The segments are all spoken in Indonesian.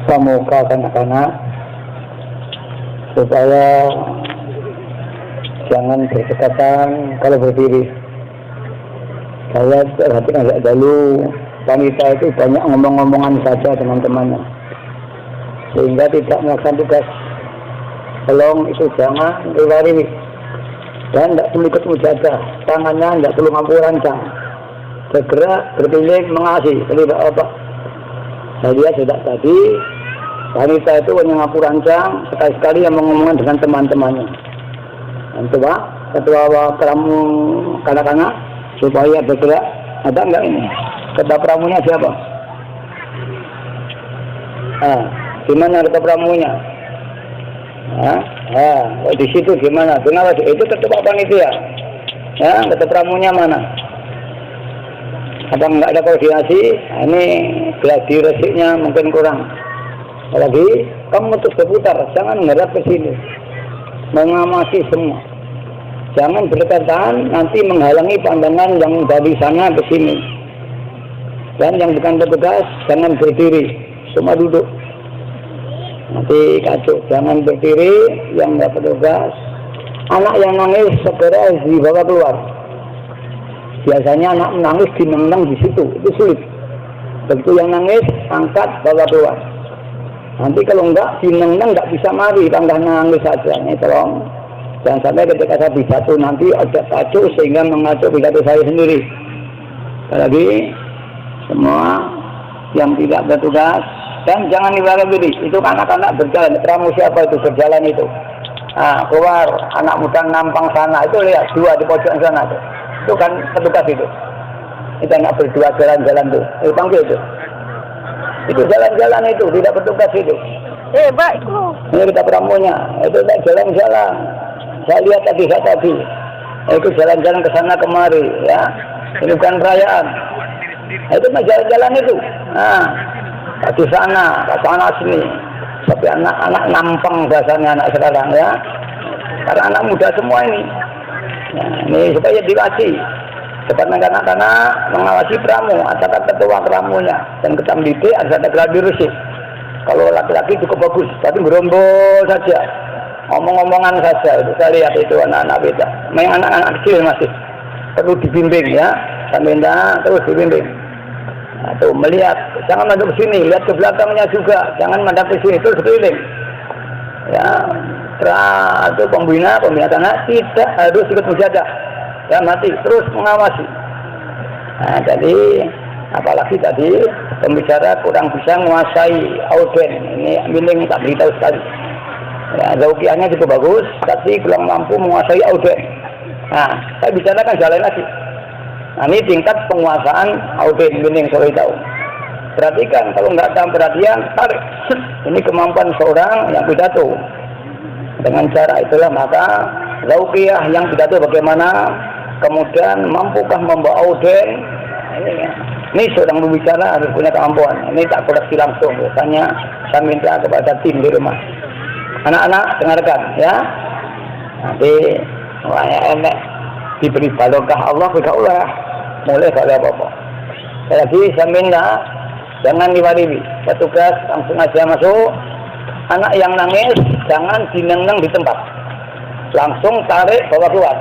pramuka kanak-kanak supaya jangan berdekatan kalau berdiri. Saya perhatikan agak dulu, wanita itu banyak ngomong-ngomongan saja teman-temannya, sehingga tidak melakukan tugas. Tolong itu jangan riwari, dan tidak perlu ikut mujadah, tangannya tidak perlu mampu rancang, bergerak, berkeliling, mengasihi, tidak apa. Saya lihat sudah tadi, wanita itu hanya ngapu rancang, sekali-sekali yang mengomongkan dengan teman-temannya. Itu Pak, ketua pramu kanak-kanak, supaya bergerak, ada enggak ini? Ketua pramunya siapa? Gimana ketua pramunya? Di situ gimana? Kenapa? Itu ketua panitia. Ya, ketua pramunya mana? Apa enggak ada koordinasi? Ini gladi resiknya mungkin kurang. Apalagi kamu terus berputar, jangan menghadap ke sini, mengamati semua. Jangan berdekatan, nanti menghalangi pandangan yang dari sana ke sini. Dan yang bukan petugas, jangan berdiri, semua duduk. Nanti kacau, jangan berdiri, yang nggak petugas. Anak yang nangis segera dibawa keluar. Biasanya anak menangis dineng-neng di situ, itu sulit. Begitu yang nangis, angkat, bawa keluar. Nanti kalau enggak, dineng-neng enggak bisa mari, tambah nangis saja. Ini tolong, jangan sampai ketika saya pidato nanti ada kacau sehingga mengacau pidato saya sendiri. Lagi, semua yang tidak bertugas, dan jangan dibawa diri. Itu anak-anak berjalan, pramu siapa itu berjalan itu. Keluar, anak muda nampang sana, itu lihat, dua di pojok sana tuh. Itu kan petugas itu. Itu anak berdua jalan-jalan tuh. Itu panggil itu. Itu jalan-jalan itu, tidak petugas itu. Pak, itu. Ini kita pramunya. Itu tak jalan-jalan. Saya lihat tadi. Itu jalan-jalan ke sana kemari, ya. Ini bukan perayaan. Itu mah jalan-jalan itu. Di sana, ke sana sini. Tapi anak-anak nampang bahasanya anak sekarang, ya. Karena anak muda semua ini. Ini supaya dilatih. Depan anak-anak mengawasi pramu, atakan ketua pramunya, dan ketam didik harus ada gladi resik. Kalau laki-laki cukup bagus, tapi gerombol saja, ngomong-ngomongan saja. Itu saya lihat itu anak-anak beda. Memang anak-anak kecil masih perlu dibimbing, ya. Saya minta terus dibimbing. Tuh melihat, jangan madep ke sini, lihat ke belakangnya juga, jangan madep ke sini, terus keliling. Ya, itu pembina tanah tidak harus ikut mujadah. Ya mati, terus mengawasi. Jadi apalagi tadi pembicara kurang bisa menguasai auden. Ini miling tak beritahu sekali. Ya, zauqiahnya cukup bagus, tapi kurang mampu menguasai auden. Saya bicarakan jalan lagi. Ini tingkat penguasaan auden miling saya tahu. Perhatikan, kalau nggak ada perhatian, tarik. Ini kemampuan seorang yang pidato. Dengan cara itulah maka zauqiah yang pidato bagaimana, kemudian mampukah membawa auden. Ini seorang berbicara harus punya kemampuan. Ini tak koreksi langsung. Biasanya saya minta kepada tim di rumah. Anak-anak dengarkan, ya. Nanti enak diberi barokah Allah tidak ulah. Mulai kalau apa-apa. Lagi saya minta jangan diwari. Petugas langsung aja masuk. Anak yang nangis jangan dineng-neng di tempat. Langsung tarik bawa keluar.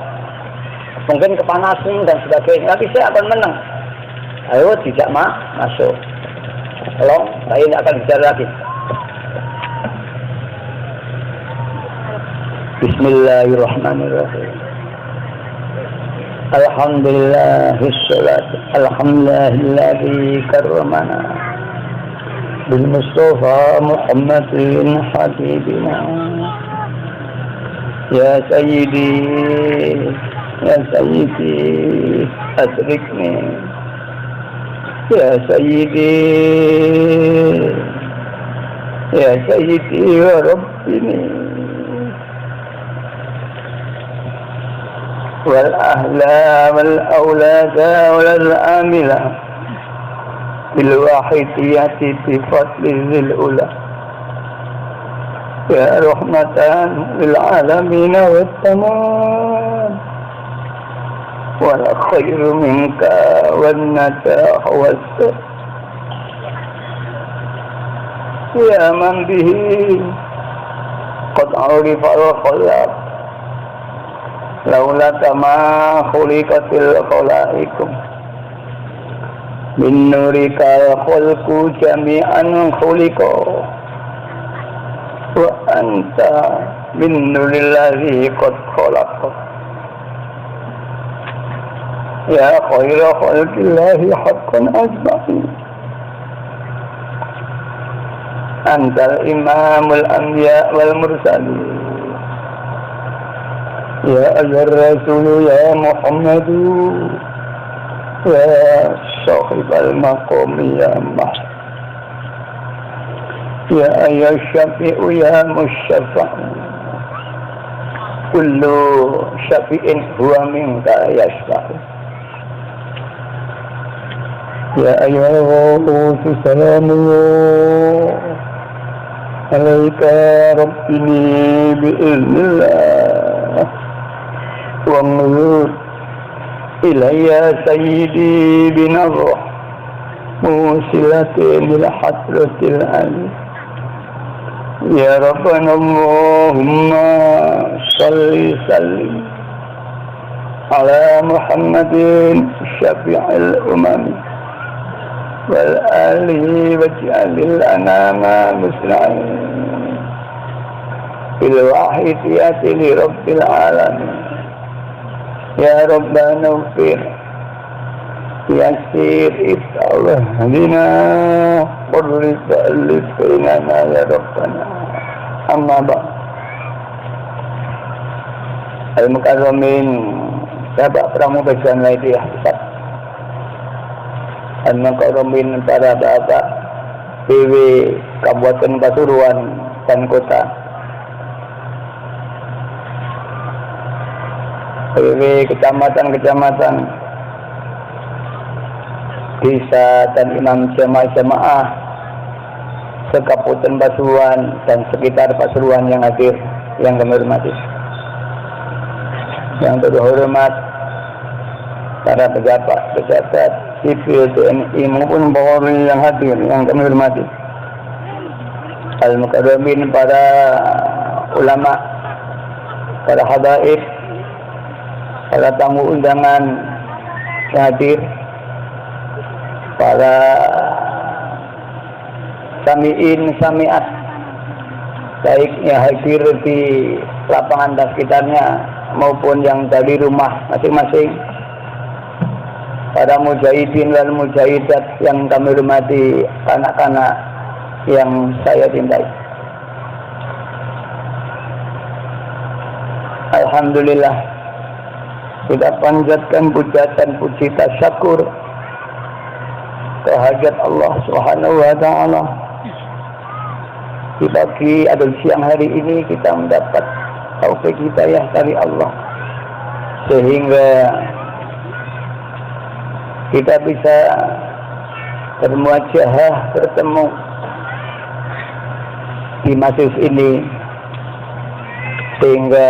Mungkin kepanasan dan sebagainya. Tapi saya akan menang. Ayo tidak masuk. Tolong, saya ini akan bicara lagi. Bismillahirrahmanirrahim. Alhamdulillahilladzi karramana bil Mustafa Muhammadin habibina. Ya Sayyidi, ya Sayyidi, asrikni. Ya Sayyidi, ya Sayyidi wa Rabbini. والأهلا والأولاد والآملة بالواحدية بفضل ذي الأولى يا رحمة للعالمين والتمام والخير منك والنجاح والسر ya man bihi qad urifa al-khalaq laula kama khuliqatil khalaikum min nurikal khulqu jami'an khuliqa wa anta min nurillahi qad khalaqa ya khaira khalqillahi haqqan ajma'in antal imamul anbiya wal mursalin ya ayyuhar rasul ya muhammadu ya sahibal maqami ya mah ya ayyuh syafi'u ya musyafa'u kullu syafi'in huwa minka yashfa'u ya ayyuhal salamu alaika rabbini bi'iznillah wa nurut ilayya sayyidi binarrah musilatin ila hadratil ali ya rabbana Allahumma salli sallim ala Muhammadin syafi'il umami wal alihi waj'alil anama muslimin bil wahidiyati li rabbil alamin ya rabbana ufir yasir Allah hadina qurrit alif bainana ya rabbana amma ba al-mukarramin sahabat pramubajan laiti ahsab al-mukarramin para bapak PW Kabupaten Pasuruan dan Kota PW kecamatan-kecamatan desa dan imam jamaah se-Kabupaten Pasuruan dan sekitar Pasuruan yang hadir yang kami hormati, yang terhormat para pejabat sipil TNI maupun Polri yang hadir yang kami hormati, al-mukarramin para ulama, para habaib, para tamu undangan yang hadir, para sami'in sami'at baik yang hadir di lapangan dan sekitarnya maupun yang dari rumah masing-masing, para mujahidin dan mujahidat yang kami hormati, anak-anak yang saya cintai. Alhamdulillah, kita panjatkan pujian puji tasyakur kehadirat Allah Subhanahu wa taala. Di pagi atau siang hari ini kita mendapat taufik hidayah dari Allah sehingga kita bisa bermuajahah, bertemu di masjid ini sehingga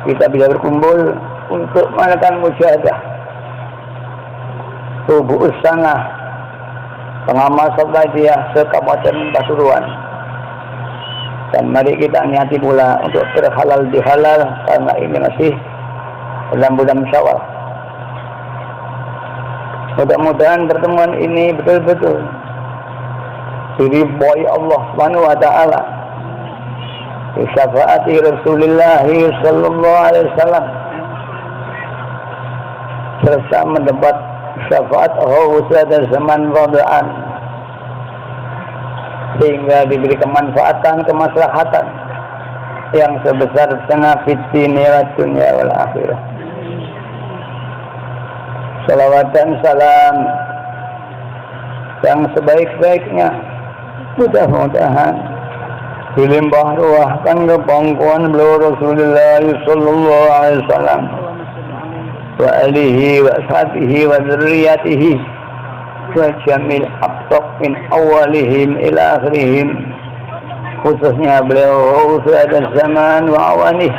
kita bisa berkumpul untuk melakukan mujahadah Rubu'us Sanah pengamal Salatiah se-Kabupaten Pasuruan. Dan mari kita niati pula untuk berhalal dihalal karena ini masih dalam bulan Syawal. Mudah-mudahan pertemuan ini betul-betul diridhoi Allah Subhanahu wa taala. Bi syafaati Rasulullah sallallahu alaihi wasallam serta mendapat syafaat Rasulullah zaman radaan sehingga diberi kemanfaatan, kemaslahatan yang sebesar fid dunya wal akhirah. Salawat dan salam yang sebaik-baiknya mudah-mudahan dilimpah ruahkan ke pangkuan beliau Rasulullah sallallahu alaihi wasallam wa alihi wa sahbihi wa dzurriyyatihi wa jamil abtaq min awalihim ila akhirihim, khususnya beliau Rasul zaman wa awanih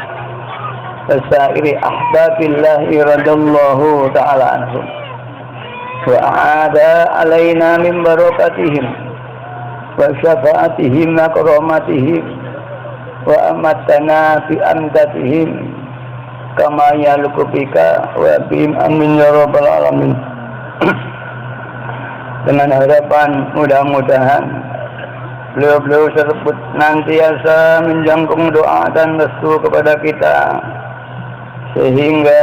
wasairi ahbabillahi radallahu ta'ala anhum wa aada alaina min barakatihim wa syafaatihim wa karamatihim wa amatana bi amdatihim kama yalqubika wa bihim amin ya rabbal alamin. Dengan harapan mudah-mudahan beliau-beliau tersebut nantiasa menjangkung doa dan restu kepada kita sehingga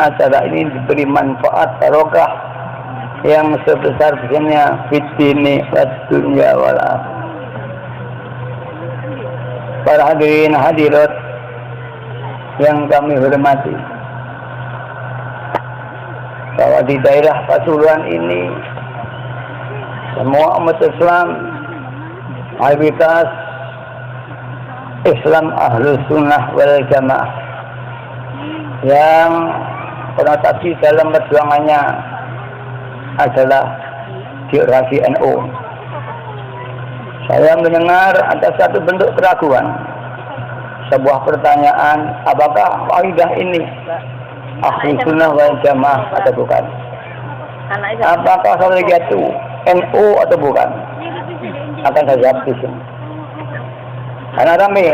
acara ini diberi manfaat barokah yang sebesar-besarnya fid dini wad dunya wal akhirah. Para hadirin hadirat yang kami hormati, bahwa di daerah Pasuruan ini semua umat Islam, mayoritas Islam Ahlus Sunnah wal Jamaah yang konotasi dalam perjuangannya adalah generasi NU. Saya mendengar ada satu bentuk keraguan, sebuah pertanyaan, apakah waidah ini Ahlus Sunnah wal Jamaah atau bukan? Apakah kalau itu NU atau bukan? Akan saya jawab di sini. Karena kami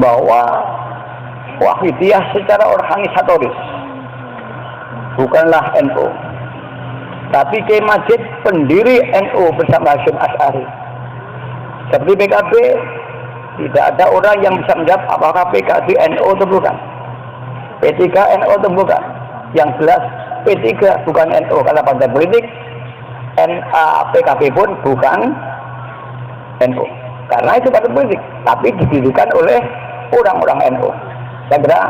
bahwa Wahidiyah secara organisatoris bukanlah NU, tapi Kiai Majid pendiri NU bersama Hasyim Asy'ari. Seperti PKB, tidak ada orang yang bisa menjawab apakah PKB NU atau bukan, P3 NU atau bukan. Yang jelas P3 bukan NU karena partai politik, PKB pun bukan NU karena itu partai politik, tapi didirikan oleh orang-orang NU. Saya kira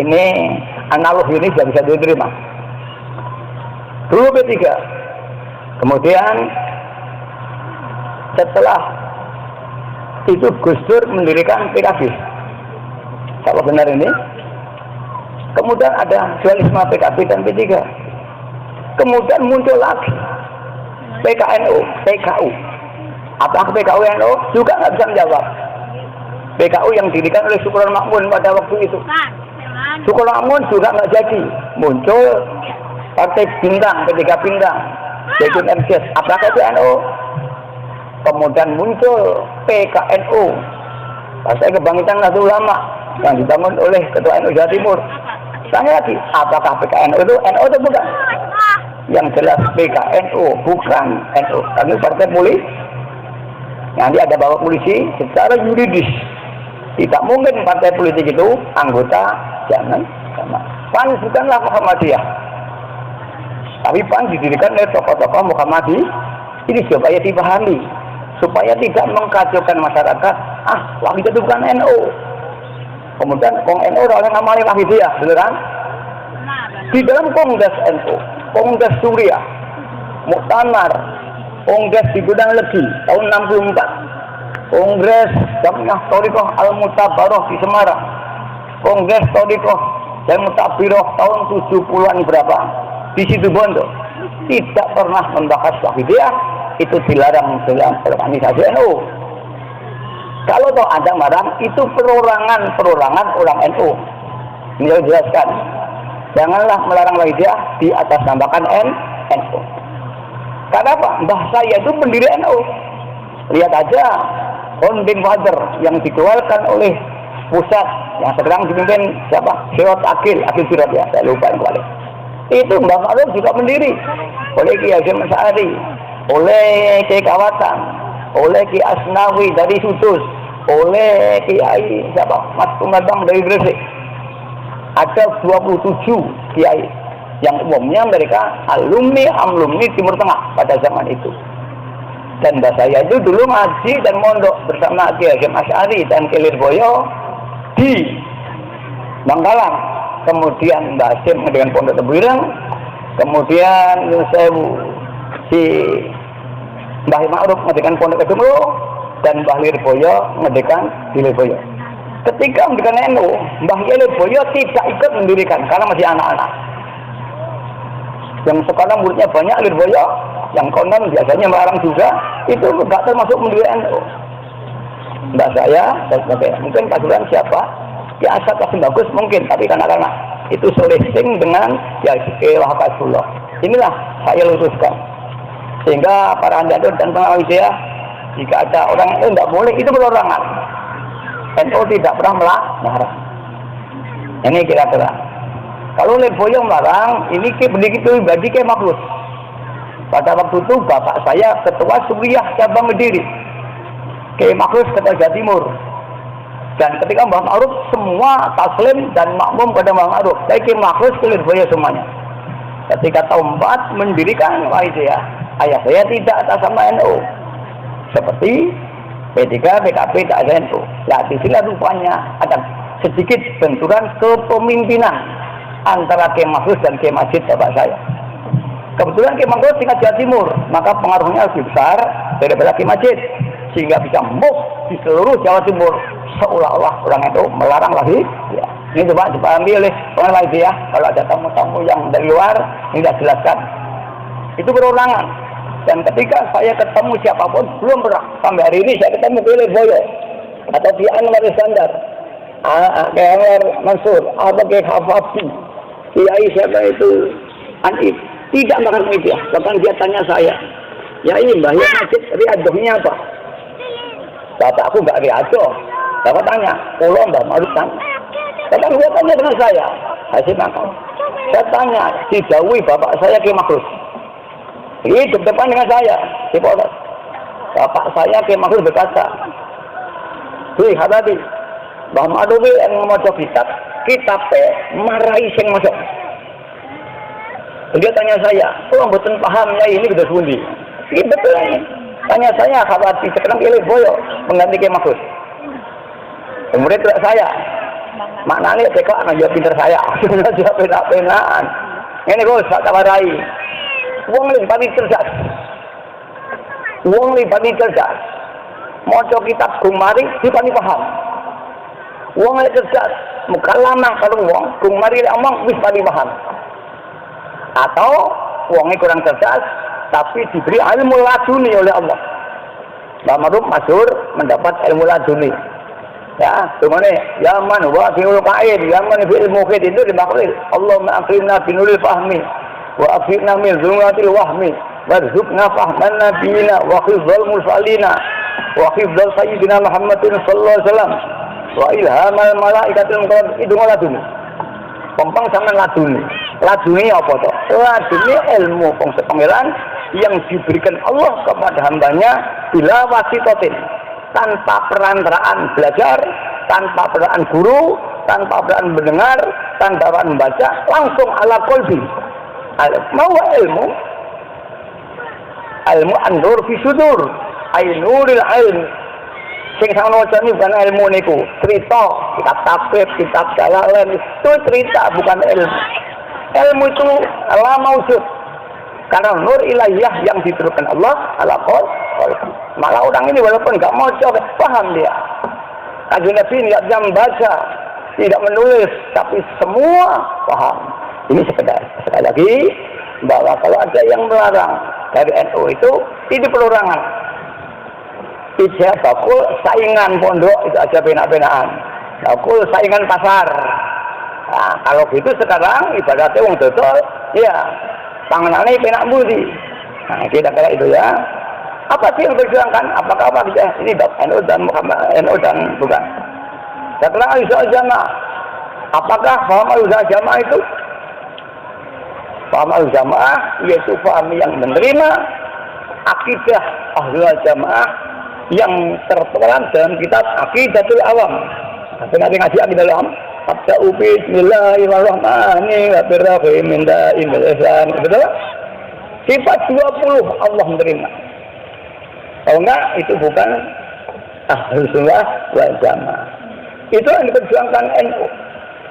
ini analogi ini sudah bisa diterima. Dulu P3, kemudian setelah itu Gus Dur mendirikan PKB. Kalau benar ini, kemudian ada dualisme PKB dan P3. Kemudian muncul lagi PKNU, PKU. Apakah PKU NU? Juga nggak bisa menjawab. PKU yang didirikan oleh Syukurul Makmun pada waktu itu. Syukurul Makmun juga nggak jadi. Muncul Partai Bintang, P3 Bintang, yaitu MCS. Apakah itu NU? Kemudian muncul PKNU, Partai Kebangkitan Nahdlatul Ulama, yang dibangun oleh Ketua NU Jawa Timur. Tanya lagi, apakah PKNU itu NU atau bukan? Yang jelas PKNU bukan NU, karena partai polisi. Nanti ada bawa polisi secara yuridis. Tidak mungkin partai politik itu anggota jangan sama. PAN bukanlah Muhammadiyah, tapi PAN didirikan oleh tokoh-tokoh Muhammadiyah. Ini supaya dipahami, supaya tidak mengkacaukan masyarakat. Wahidiyah itu bukan NU. Kemudian NU oleh namanya Wahidiyah, betul kan? Di dalam Kongres NU, Kongres Suriah, Muktamar, Kongres di Gudang Legi tahun 64, Kongres Jamiah Thariqah Al-Mutabaroh di Semarang, Kongres Thariqah dan Mutabiroh tahun 70-an berapa di Situbondo, tidak pernah membahas Wahidiyah. Itu dilarang dalam organisasi NU. Kalau toh ada marang, itu perorangan orang NU. Ini saya jelaskan. Janganlah melarang Wahidiyah di atas namakan NU. Karena apa? Mbah saya itu pendiri NU. Lihat aja founding father yang dikeluarkan oleh pusat yang sekarang dipimpin siapa? Sirot Akil Sirot ya, saya lupa yang kualitas. Itu Mbah Ma'ruf juga pendiri oleh Kiai Hasyim Asy'ari, oleh Kiai Kawatan, oleh Kiai Asnawi dari Sudus, oleh Kiai siapa? Mas Kumabang dari Gresik. Ada 27 kiai yang umumnya mereka alumni Timur Tengah pada zaman itu. Dan mbak saya itu dulu ngaji dan mondok bersama Kiai Hasyim Asy'ari dan Kiai Lirboyo di Bangkalan. Kemudian Mbak Hasyim dengan Pondok Tebuireng, kemudian Sewu si Mbah Ma'ruf ngedikan Pondok Kedunglo, dan Mbah Lirboyo ngedikan di Lirboyo. Ketika mendirikan NU, Mbah Lirboyo tidak ikut mendirikan karena masih anak-anak. Yang sekarang muridnya banyak Lirboyo, yang konon biasanya melarang juga, itu tidak termasuk mendirikan NU. Mbak saya dan sebagainya, mungkin Pasuruan siapa? Ya asal kasih bagus mungkin, tapi karena itu solesting dengan ya Wahab Inilah saya luruskan. Sehingga para anjador dan pengawal saya, jika ada orang itu tidak boleh, itu perorangan. NU tidak pernah melarang. Ini kira-kira. Kalau Lirboyo melarang, ini begitu bagi ke makhluk. Pada waktu itu bapak saya ketua Suriah cabang Kediri, ke makhluk ketua Jawa Timur. Dan ketika Mbah Ma'ruf semua taslim dan makmum pada Mbah Ma'ruf, baik ke makhluk ke Lirboyo semuanya. Ketika tahun 4 mendirikan Wahyudaya, ayah saya tidak atas sama NU. Seperti P3, PKB, tak ada NU. Nah, disinilah rupanya ada sedikit benturan kepemimpinan antara Kiai Mahrus dan Kiai Majid bapak saya. Kebetulan Kiai Mahrus tinggal Jawa Timur, maka pengaruhnya lebih besar daripada Kiai Majid, sehingga bisa move di seluruh Jawa Timur seolah-olah orang itu melarang lagi. Ya. Ini coba dipahami oleh orang lain ya. Kalau ada tamu-tamu yang dari luar, ini tidak jelaskan. Itu perorangan. Dan ketika saya ketemu siapapun, belum pernah sampai hari ini saya ketemu Lirboyo atau di Anwar Iskandar, Anwar Mansur, atau Kiai Hafafi, Kiai siapa itu Anif, tidak makan media. Bahkan dia tanya saya, ya ini Mbah ya Majid riadohnya apa? Bapakku nggak riadoh. Bapak tanya, pulau Mbah Ma'ruf tanya. Bapak dia tanya dengan saya, hasil makan. Saya tanya, didawi bapak saya Kiai Mahrus. Hidup depan dengan saya, di Polres. Bapak saya Kiai Mahrus berkata, "Hei Hababi, Mbah Ma'ruf yang mau kitab marahi sing masuk." Dia tanya saya, "Kok mboten paham ya ini sudah sundi?" Ini betul ini. Tanya saya, Hababi sekarang Kiai Lirboyo mengganti Kiai Mahrus. Kemudian tidak saya, maknanya tekok akan jawab pinter saya, sudah jawab penak-penakan. Ini kok tak warai. Wong limpani cerdas. Wong limpani cerdas. Maca kitab Gumari dipani paham. Wong cerdas, muka lama kalau wong Gumari omong wis pani paham. Atau wongnya kurang cerdas tapi diberi ilmu laduni oleh Allah. Mbah Ma'ruf masyhur mendapat ilmu laduni. Ya, gimana? Yaman wa fi'ul qaid, yaman fi'il muqid itu dimaksud Allahumma akrimna binuril fahmi wa afirna min zulmatil wahmi warzuqna fahman nabiyina wa khizal mursalina wa khizal sayyidina Muhammadin sallallahu alaihi wasallam wa ilhamal malaikatil muqarrabin itu laduni. Pompong sampean laduni. Laduni apa to? Laduni ilmu pengeran yang diberikan Allah kepada hambanya bila wasitotin, tanpa perantaraan belajar, tanpa perantaraan guru, tanpa perantaraan mendengar, tanpa perantaraan membaca, langsung ala qalbi. Mau ilmu an-nur fi sudur, ainuril ilm. Sing sama wajah ini bukan ilmu niku, cerita, kitab tafsir, kitab jalalan, itu cerita bukan ilmu. Ilmu itu ala mausud. Karena nur ilahiyah yang diturunkan Allah ala qalbi. Malah orang ini walaupun nggak mau coba paham dia. Kanjeng Nabi nggak bisa membaca, tidak menulis, tapi semua paham. Ini sekedar sekali lagi bahwa kalau ada yang melarang dari NU itu perorangan. Tidak bakul saingan pondok itu aja benak-benakan. Bakul saingan pasar. Nah, kalau gitu sekarang ibaratnya wong dodol, ya tanganannya penak budi. Nah, kira-kira itu ya. Apa sih yang diperjuangkan? Apakah apa bisa ini NU dan Muhammad NU dan bukan? Setelah al-usaha jamaah, apakah paham al-usaha jamaah itu? Paham al-jamaah yaitu paham yang menerima akidah ahlul jamaah yang tertuang dalam kitab Aqidatul Awam. Nanti ngaji Aqidatul Awam. Abda'u bismillahirrahmanirrahim min da'imil ihsan. Betul? Sifat 20 Allah menerima. Kalau enggak, itu bukan Ahlus Sunnah wal Jamaah. Itu yang diperjuangkan NU.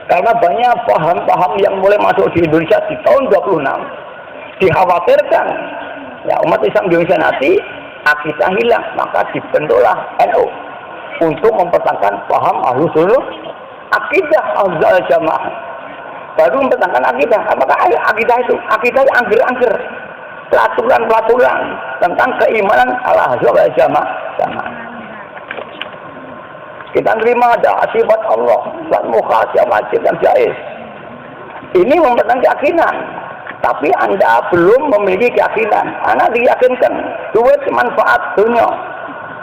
Karena banyak paham-paham yang mulai masuk di Indonesia di tahun 26. Dikhawatirkan ya umat Islam di Indonesia nanti akidah hilang, maka dibentuklah NU untuk mempertahankan paham Ahlus Sunnah, akidah Ahlul Jamaah. Baru mempertahankan akidah. Apakah akidah itu? Akidah angger-angger. Pelaturan-pelaturan tentang keimanan ala Ahlul Jamaah. Kita terima ada sifat Allah, sifat mukhasyiah, wajib dan jaiz. Ini mempertahankan keyakinan. tapi Anda belum memiliki keyakinan. Anda diyakinkan duit manfaat dunia,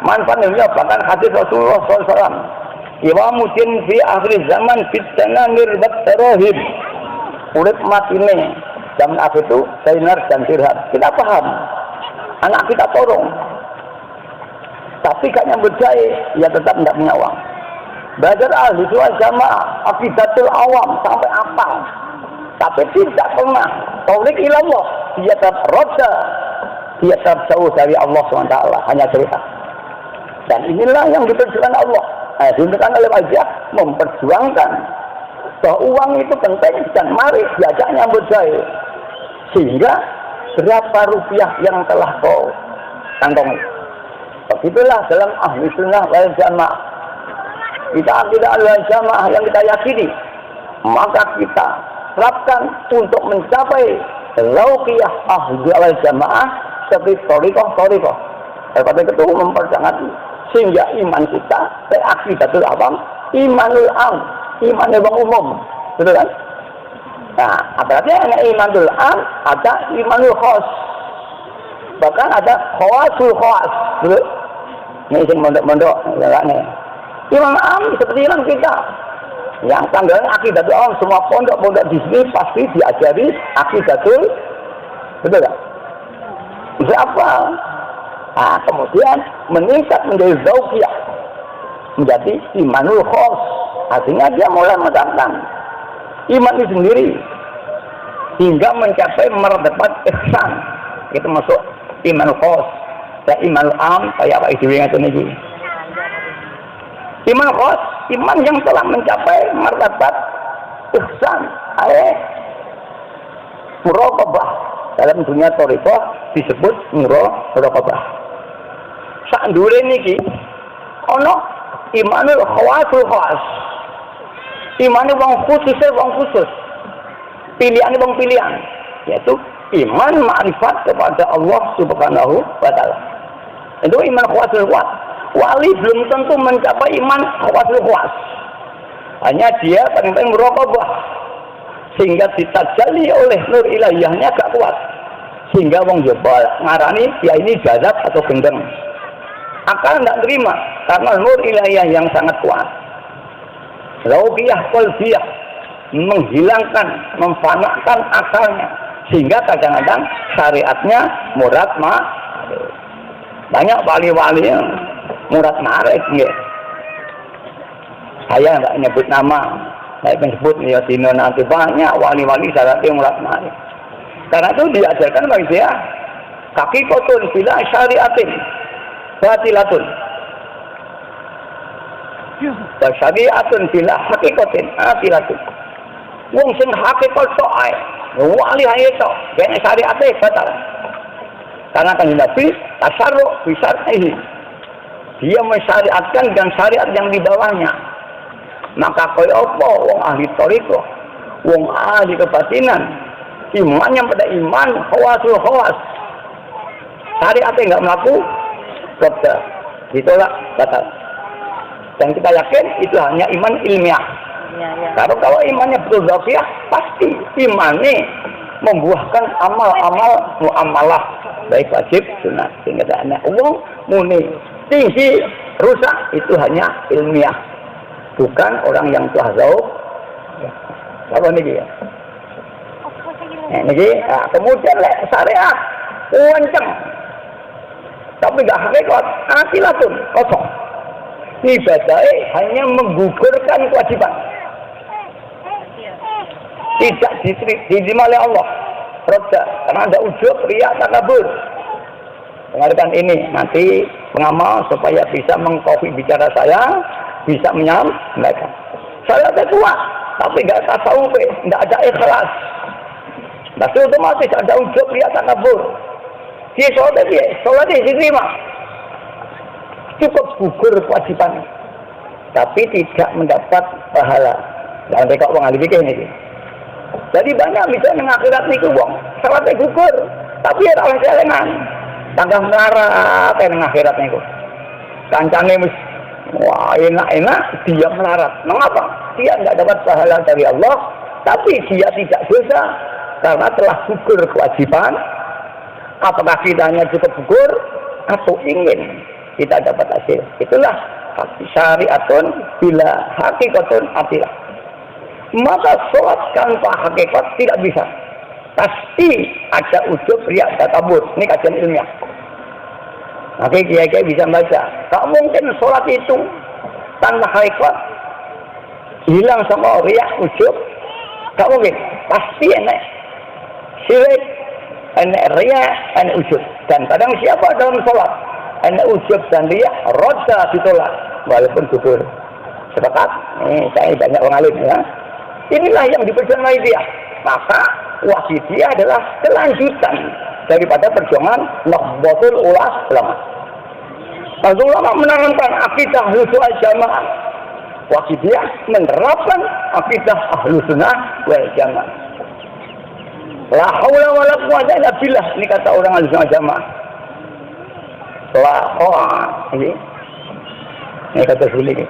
bahkan hadis Rasulullah SAW. Iwamuddin fi akhir zaman fitnah nirbat terohim. Urip mati ini zaman akhir itu dinar dan dirham. Kita paham, anak kita tolong, tapi gak nyambut jaya, ya tetap tidak punya uang. Belajar ahli sunnah jamaah, akidatul awam sampai apa? Tapi tidak pernah tauhid ilallah, dia tetap roda, dia tetap jauh dari Allah SWT, hanya cerita. Dan inilah yang diperjuangkan Allah. Diperjuangkan oleh wajah, memperjuangkan bahwa uang itu penting dan mari diajak nyambut jaya. Sehingga berapa rupiah yang telah kau kantongi. Begitulah dalam ahli sunnah wal jamaah. Kita akidah wal jamaah yang kita yakini, maka kita terapkan untuk mencapai lauqiyah ahli wal jamaah seperti thariqah. Seperti itu memperjuangkan sehingga iman kita akidatul awam, imanul am, iman yang umum, betul kan? Nah, apalagi hanya imanul am, ada imanul khas, bahkan ada khawasul khas, betul? Ini sing mondok-mondok, ya nih. Iman am seperti iman kita, yang tanggalnya akidatul awam, semua pondok-pondok di sini pasti diajari akidatul, betul kan? Berapa? Nah, kemudian meningkat menjadi zauqiyah, menjadi imanul khas. Artinya dia mulai mendatangkan iman itu sendiri hingga mencapai martabat ihsan. Itu masuk imanul khas. Dan imanul am kayak apa itu yang itu. Iman khas, iman yang telah mencapai martabat ihsan, muraqabah. Dalam dunia thariqah disebut muraqabah. Sak ndure niki ana imanul khawasul khas. Imane wong khusus. Pilihane wong pilihan, yaitu iman ma'rifat kepada Allah Subhanahu wa taala. Itu iman khawasul khas. Wali belum tentu mencapai iman khawasul khas. Hanya dia paling muraqabah sehingga ditajalli oleh nur ilahiyahnya gak kuat. Sehingga wong jebol ngarani ya ini jazab atau gendeng. Akal tidak terima karena nur ilahiyah yang sangat kuat. Lauqiyah qalbiyah menghilangkan, memfanakan akalnya sehingga kadang-kadang syariatnya murad banyak wali-wali yang murad marik nggih. Saya enggak nyebut nama, saya menyebut ya dino nanti banyak wali-wali syaratnya murad marik. Karena itu diajarkan bagi dia kaki kotun bila syariatin batilatun. Syariatun bila hakikatin batilatun. Wong sing hakikat tok ae, wali ae tok, kene syariate batal. Karena kan Nabi tasarru fi syar'ihi. Dia mensyariatkan dan syariat yang di bawahnya. Maka kaya apa wong ahli thariqah, wong ahli kebatinan, imannya pada iman khawasul khawas. Syariatnya enggak melaku, kota ditolak, batal. Dan kita yakin itu hanya iman ilmiah. Kalau imannya betul zahir, pasti imannya membuahkan amal-amal muamalah baik wajib sunat. Sehingga ada uang muni tinggi rusak itu hanya ilmiah, bukan orang yang telah zauq. Apa nih ya? Kemudian syariat kenceng, tapi gak hakikat, akilatun kosong. Ibadahnya hanya menggugurkan kewajiban, tidak diterima oleh Allah. Roda, karena ada ujub, riya, takabur. Dengarkan ini nanti pengamal supaya bisa mengkopi bicara saya, bisa menyampaikan. Saya kuat, tapi nggak tasawuf, nggak ada ikhlas. Tapi otomatis ada ujub, riya, takabur. Dia sholatnya diterima. Cukup gugur kewajiban, tapi tidak mendapat pahala. Jangan mereka uang ahli fikih ini. Jadi banyak bisa mengakhirat niku wong, salatnya gugur, tapi ya oleh celengan. Tangga melarat yang akhirat niku. Kancane wis wah enak-enak dia melarat. Mengapa? Dia tidak dapat pahala dari Allah, tapi dia tidak dosa. karena telah gugur kewajiban. Apakah kita hanya cukup gugur atau ingin kita dapat hasil? Itulah syariatun bila hakikatun atilah. Maka sholat tanpa hakikat tidak bisa. Pasti ada ujub, riak, takabur. Ini kajian ilmiah. Oke, kiai-kiai bisa baca. Tak mungkin sholat itu tanpa hakikat hilang sama riak, ujub. Tak mungkin. Pasti enak syirik, enak riak, enak ujub. Dan kadang siapa dalam sholat enak ujub dan riak, roda ditolak walaupun gugur. Sepakat? Saya banyak orang alim ya. Inilah yang diperjuangkan dia. Maka Wahidiyah adalah kelanjutan daripada perjuangan Nahdlatul Ulama. Nahdlatul Ulama menanamkan akidah Ahlus Jamaah. Wahidiyah menerapkan akidah Ahlus Sunnah wal Jamaah. La haula wala quwwata illa billah, ini kata orang Ahlus Jamaah. La haula ini kata sulit.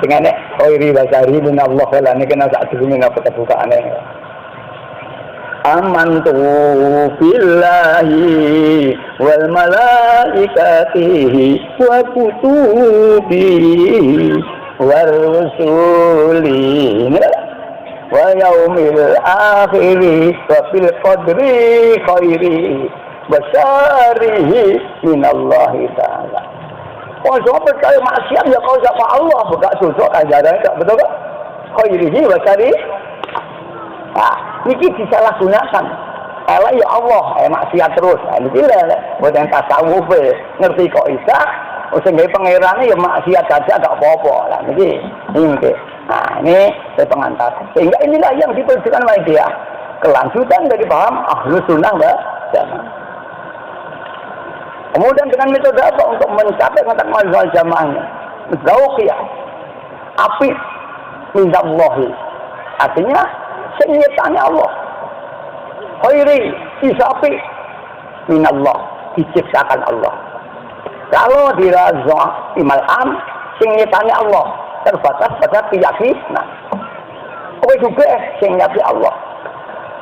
Dengan khairi basari min Allah wala ini kena saat dulu apa kebukaane. Amantu billahi wal malaikatihi wa kutubihi wal rusuli wa yaumil akhiri wa fil qadri khairi wa syarihi min Allah ta'ala. Oh, semua percaya maksiat ya kau sama Allah, bukan susuk ajaran tak betul tak? Khairihi wa syarihi. Ini disalahgunakan. Allah ya Allah, maksiat terus. Ini lah, buat yang tasawuf ngerti kok isa, sehingga pangerannya ya maksiat saja tak apa-apa lah. Ini. Nah, ini saya pengantar. Sehingga inilah yang diperjuangkan oleh dia. Kelanjutan dari paham Ahlus Sunnah wal Jamaah. Kemudian dengan metode apa untuk mencapai kata wal jamaahnya? Zauqiyah, api minallahi. Artinya senyatanya Allah. Khairi, isapi minallah, diciptakan Allah. Kalau diraza imal am, senyatanya Allah terbatas pada keyakinan. Kowe juga senyati Allah.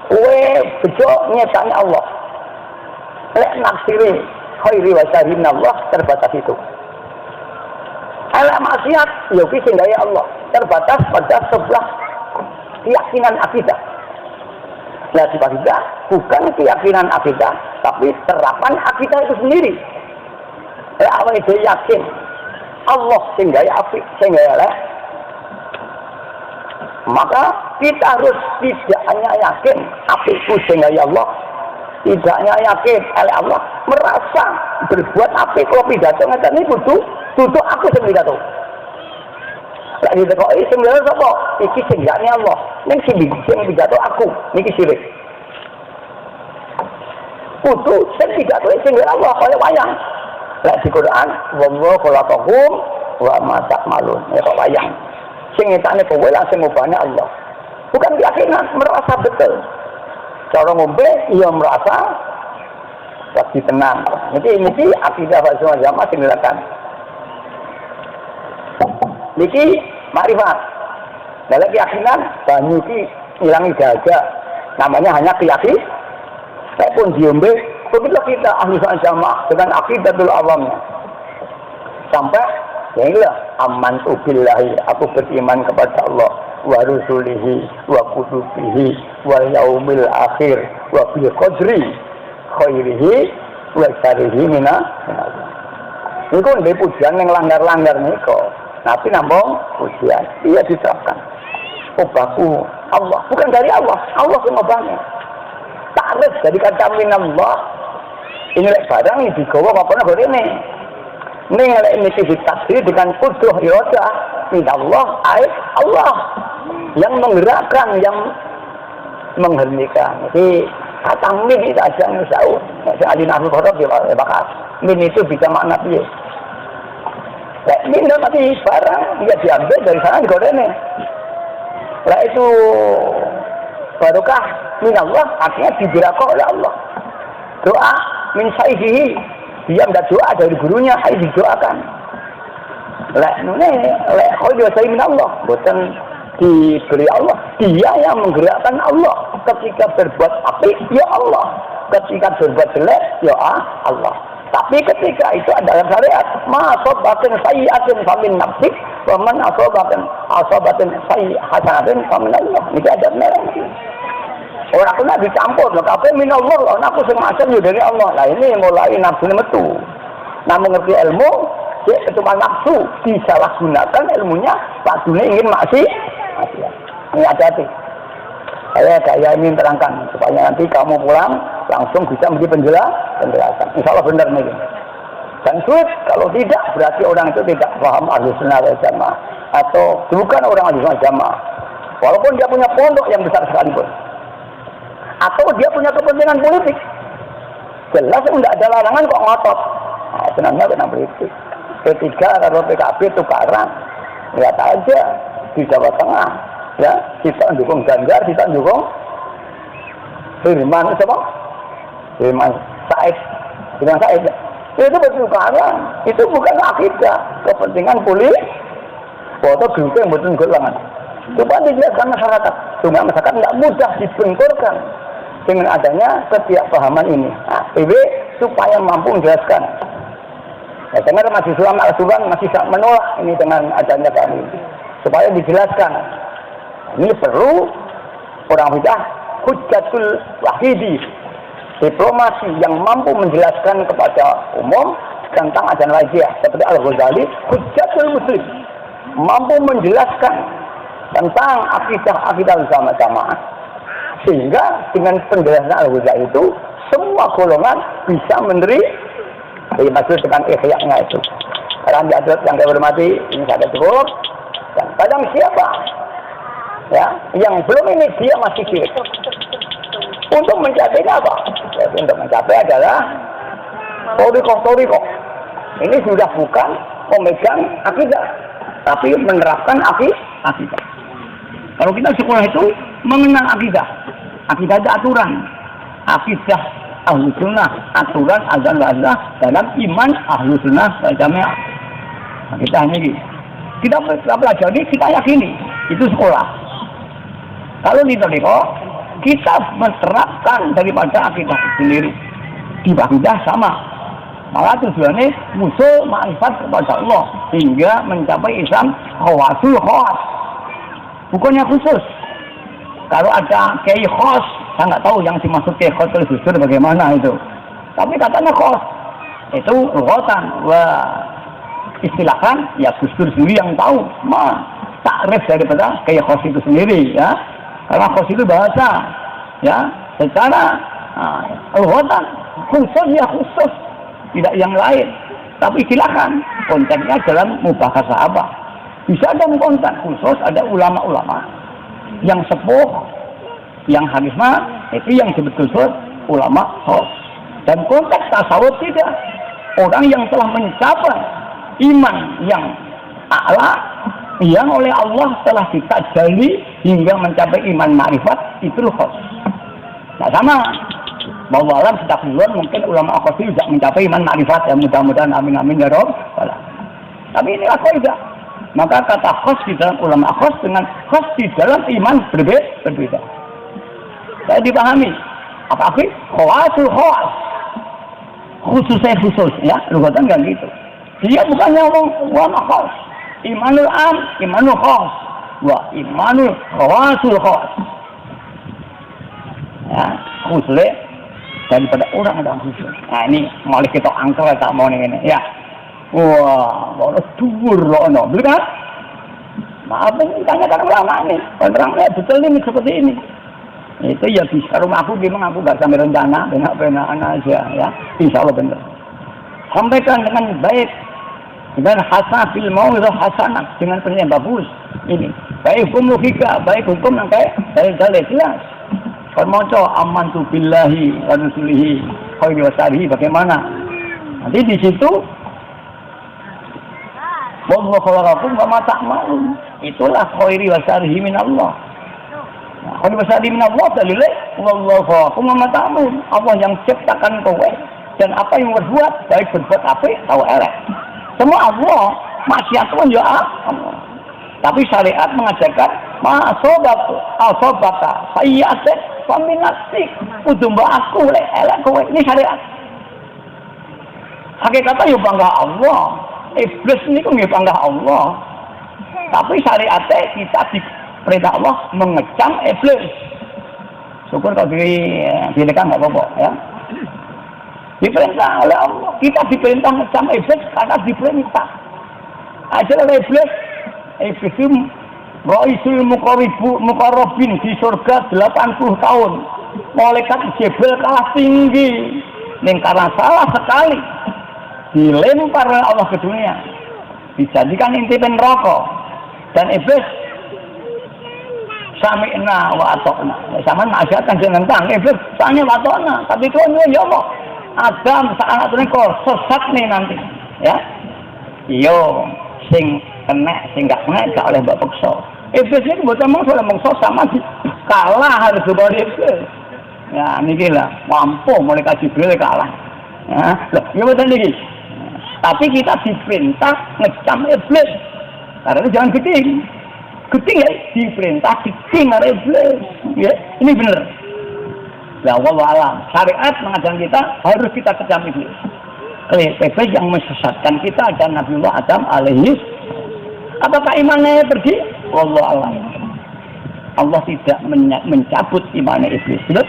Kowe bejo nyatanya Allah. Lek naksiri khairi wa syarri Allah terbatas itu. Ala maksiat ya sing gawe Allah terbatas pada sebelah keyakinan akidah. Nah, akidah bukan keyakinan akidah, tapi terapan akidah itu sendiri. Awake dhewe yakin Allah sing gawe apik, sing gawe elek. Maka kita harus tidak hanya yakin apikku sing gawe Allah, tidak hanya yakin oleh Allah, merasa berbuat apik kalau pidato ngeten niku kudu aku sing pidato. Lek kok sing lha sapa? Iki sing yakni Allah. Ning sing pidato aku, niki syirik. Kudu sing pidato sing Allah kaya wayang. Lek di Quran, wallahu khalaqakum wa ma ta'malun. Ya kok wayang. Sing ngetane kowe langsung ngubahne Allah. Bukan keyakinan, merasa betul. Cara ngombe ia merasa pasti tenang. Niki akidah Ahlussunnah wal Jamaah sing dilakukan. Niki makrifat. Dalam keyakinan banyu iki ngilangi dahaga. Namanya hanya keyakinan. Saya pun diombe, begitu kita Ahlussunnah wal Jamaah dengan akidatul awamnya. Sampai ya inilah amantu billahi, aku beriman kepada Allah wa rusulihi wa kutubihi wal yaumil akhir wa bil qadri khairihi wa syarrihi mina Allah. Niku ndek pujian yang langgar-langgar niku. Tapi namung pujian iya diterapkan. Obahku Allah, bukan dari Allah. Allah sing ngobahne. Takrif dari kata minallah. Ini lek barang iki digawa apa nang ini. Ning lek ini ditakdir dengan qudrah iradah minallah ayat Allah yang menggerakkan, yang menghentikan. Jadi kata min itu aja yang tahu. Nek ahli nahwu qadar dia bakal. Min itu bisa makna piye? Lek min nanti barang dia diambil dari sana digorene. Lek itu barokah minallah artinya digerakkan oleh Allah. Doa min saidihi, dia enggak doa dari gurunya, didoakan. Lek kau dia saya minallah, boten diberi Allah. Dia yang menggerakkan Allah. Ketika berbuat apik, ya Allah. Ketika berbuat jelek, ya Allah. Tapi ketika itu adalah syariat, ma asobatin sayyi'atin famin nafsik, wa man asobatin sayyi'atin famin Allah. Ini ada merah. Orang aku nak dicampur, loh, kabeh min Allah, loh, aku semacam dari Allah. Nah ini mulai nafsu metu. Nah mengerti ilmu, dia cuma nafsu, disalahgunakan ilmunya, Pak Dunia ingin maksiat. Ini hati-hati. Saya ingin terangkan supaya nanti kamu pulang langsung bisa menjadi penjelasan. Insya Allah benar nih. Dan sulit kalau tidak berarti orang itu tidak paham Ahlussunnah wal Jamaah atau bukan orang Ahlussunnah wal Jamaah. Walaupun dia punya pondok yang besar sekalipun, atau dia punya kepentingan politik, jelas tidak ada larangan kok ngotot. Nah, sebenarnya kena politik. P3 atau PKB tukaran, lihat aja di Jawa Tengah. Ya, kita dukung Ganjar, kita dukung Firman Said. Itu bertukaran. Itu bukan akidah, kepentingan politik. Foto grup yang betul gelangan. Coba dijelaskan masyarakat, sehingga masyarakat tidak mudah dibenturkan dengan adanya ketidakpahaman ini. Nah, PB supaya mampu menjelaskan. Ya, dengar mahasiswa masih menolak ini dengan adanya kami, supaya dijelaskan. Ini perlu orang bidah hujjatul wahidi, diplomasi yang mampu menjelaskan kepada umum tentang ajaran Lajiah seperti Al-Ghazali, hujjatul muslim, mampu menjelaskan tentang akidah bersama-sama, sehingga dengan penjelasan Al-Ghazali itu semua golongan bisa menerima. Maksud dengan ikhya-nya itu. Karena diatur yang saya hormati, ini saya cukup. Dan kadang siapa ya yang belum ini dia masih sirik. Untuk mencapai apa? Ya, untuk mencapai adalah toriko. Ini sudah bukan memegang akidah, tapi menerapkan akidah. Kalau kita sekolah itu mengenal akidah itu aturan, akidah Ahlussunnah, aturan azan wa'azah dalam iman Ahlussunnah wal Jamaah. Nah, kita hanya gitu. Kita pelajari, kita yakini itu sekolah. Kalau di toriko, kita menerapkan daripada akidah sendiri. Di akidah sama. Malah tujuannya musuh ma'rifat kepada Allah hingga mencapai Islam khawasul khas. Bukannya khusus. Kalau ada kiai khas, saya nggak tahu yang dimaksud kiai khas oleh Gus Dur bagaimana itu. Tapi katanya khas itu lughatan. Wah, istilahkan ya Gus Dur sendiri yang tahu. Takrif daripada kiai khas itu sendiri ya. Karena khas itu bahasa ya, secara lughatan khusus ya khusus, tidak yang lain. Tapi silakan konteksnya dalam mubahasah apa. Bisa ada konteks khusus, ada ulama-ulama yang sepuh, yang harisma, itu yang disebut khusus ulama khas. Dan konteks tasawuf tidak. Orang yang telah mencapai iman yang a'la, yang oleh Allah telah ditajali hingga mencapai iman ma'rifat, itu khas. Nah sama, bahwa alam setiap bulan mungkin ulama khas itu tidak mencapai iman ma'rifat, ya mudah-mudahan amin ya Rabb. Tapi ini kaidah. Maka kata khas di dalam ulama khas dengan khas di dalam iman berbeda. Saya dipahami. Apa sih? Khawasul khas. Khusus ya, lughatan kan gitu. Dia bukannya ngomong ulama khas. Imanul am, imanul khas. Wah, imanul khawasul khas. Ya, khususnya daripada orang khusus. Nah ini malah kita angkel tak mau ini ya. Wah, baru dhuwur loh, betul kan? Maaf, tanyakan ulama ini. Penerangnya betul ini seperti ini. Itu ya bisa rumah aku, memang aku gak sampai rencana, benar-benar aja ya. Insya Allah benar. Sampaikan dengan baik, dengan hasanah fil mau'izah hasanah, dengan penilaian bagus. Ini baik hukum logika, baik hukum yang kayak dalil jelas. Permoco amantu billahi wa rasulihi khairi wa syarihi bagaimana? Nanti di situ wallahu khalaqakum wa ma ta'malun. Itulah khairi wa syarihi min Allah. Khairi wa syarihi min Allah dalilnya wallahu khalaqakum wa ma ta'malun. Allah yang ciptakan kowe dan apa yang berbuat baik berbuat apik atau elek. Semua Allah, maksiat pun ya Allah. Tapi syariat mengajarkan asobaka sayyi'atin faminasik kudu mbok aku lek elek kowe ini syariat. Hakikatnya yo bangga Allah. Iblis niku nggih bangga Allah. Tapi syariatnya kita diperintah Allah mengecam iblis. Syukur kalau dilekan nggak apa-apa ya. Diperintah oleh Allah. Kita diperintah mengecam iblis karena diperintah. Aja oleh iblis itu Raisul Muqarrabin di surga 80 tahun. Malaikat Jibril kalah tinggi. Ning karena salah sekali dilempar oleh Allah ke dunia. Dijadikan inti neraka. Dan iblis sami'na wa ata'na. Sama nasihatkan jangan tang. Iblis sami'na wa ata'na. Tapi Tuhan ya Allah. Adam saat ini kok sesat nih nanti. Ya. Yo sing kena sing gak kena gak oleh mbak peksa. Iblis ini buat emang sudah mengso sama kalah harus dibawa iblis. Ya niki lah mampu malaikat Jibril kalah. Ya, ya betul niki. Tapi kita diperintah ngecam iblis. Karena jangan geding. Geding ya diperintah geding oleh iblis. Ya, ini benar. Ya Allah alam. Syariat mengajarkan kita harus kita kecam iblis. Iblis yang mesesatkan kita dan Nabiullah Adam alaihi. Apakah imannya pergi? Wallahu a'lam. Allah tidak mencabut imannya iblis. Betul?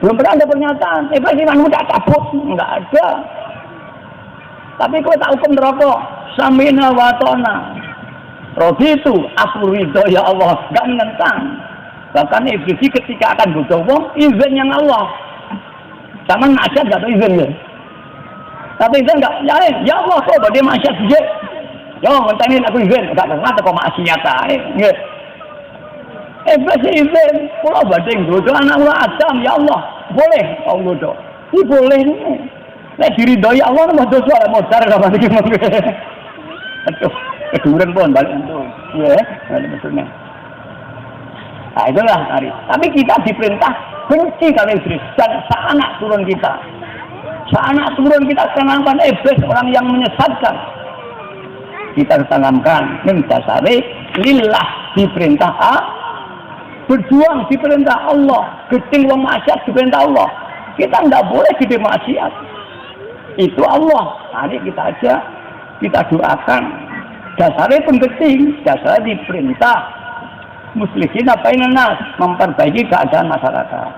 Belum pernah ada pernyataan. Iblis imanmu tak cabut, enggak ada. Tapi kalau tak hukum neraka, samina wa ta'na. Raditu, aku ridho ya Allah, enggak menentang. Bahkan iblis ketika akan berdoa, izin yang Allah. Sama maksiat enggak ada izin ya. Tapi izin enggak, ya Allah kok dia maksiat dia. Ya, ngenteni aku izin, gak ngerti kok maksiat ae. Nggih. Iblis izin, kula badhe nggodho anak kula Adam, ya Allah. Boleh kok nggodho. Iki boleh nih. Nek diridhoi Allah mah dosa ora modar sama iki monggo. Aduh, keduren pun balik entuk. Ya, maksudnya. Nah, itulah hari. Tapi kita diperintah benci kalau iblis dan seanak turun kita. Seanak turun kita tanamkan iblis orang yang menyesatkan. Kita tanamkan mendasari lillah diperintah berjuang diperintah Allah, gedeng wong maksiat diperintah Allah. Kita tidak boleh gedeng maksiat. Itu Allah. Hari kita aja kita doakan. Dasarnya pun gedeng, dasarnya diperintah muslimin apa ini memperbaiki keadaan masyarakat.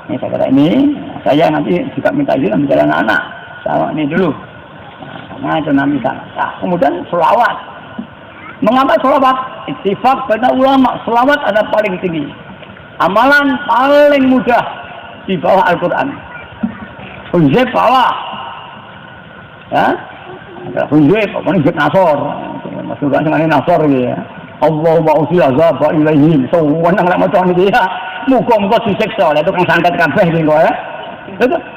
Ini saya kira ini saya nanti juga minta izin bicara anak-anak. Sama ini dulu. Nah itu nanti sana. Nah, kemudian selawat. Mengapa selawat? Ittifaq pada ulama. Selawat ada paling tinggi. Amalan paling mudah di bawah Al-Quran. Hujjah bawah. Ya. Hujjah, pokoknya hujjah nasor. Maksudnya dengan nasor ya. Allahumma usil azab ilaihim. So, wanang lak macam ini ya. Muka-muka disiksa. Itu kan sangat kabeh gitu ya.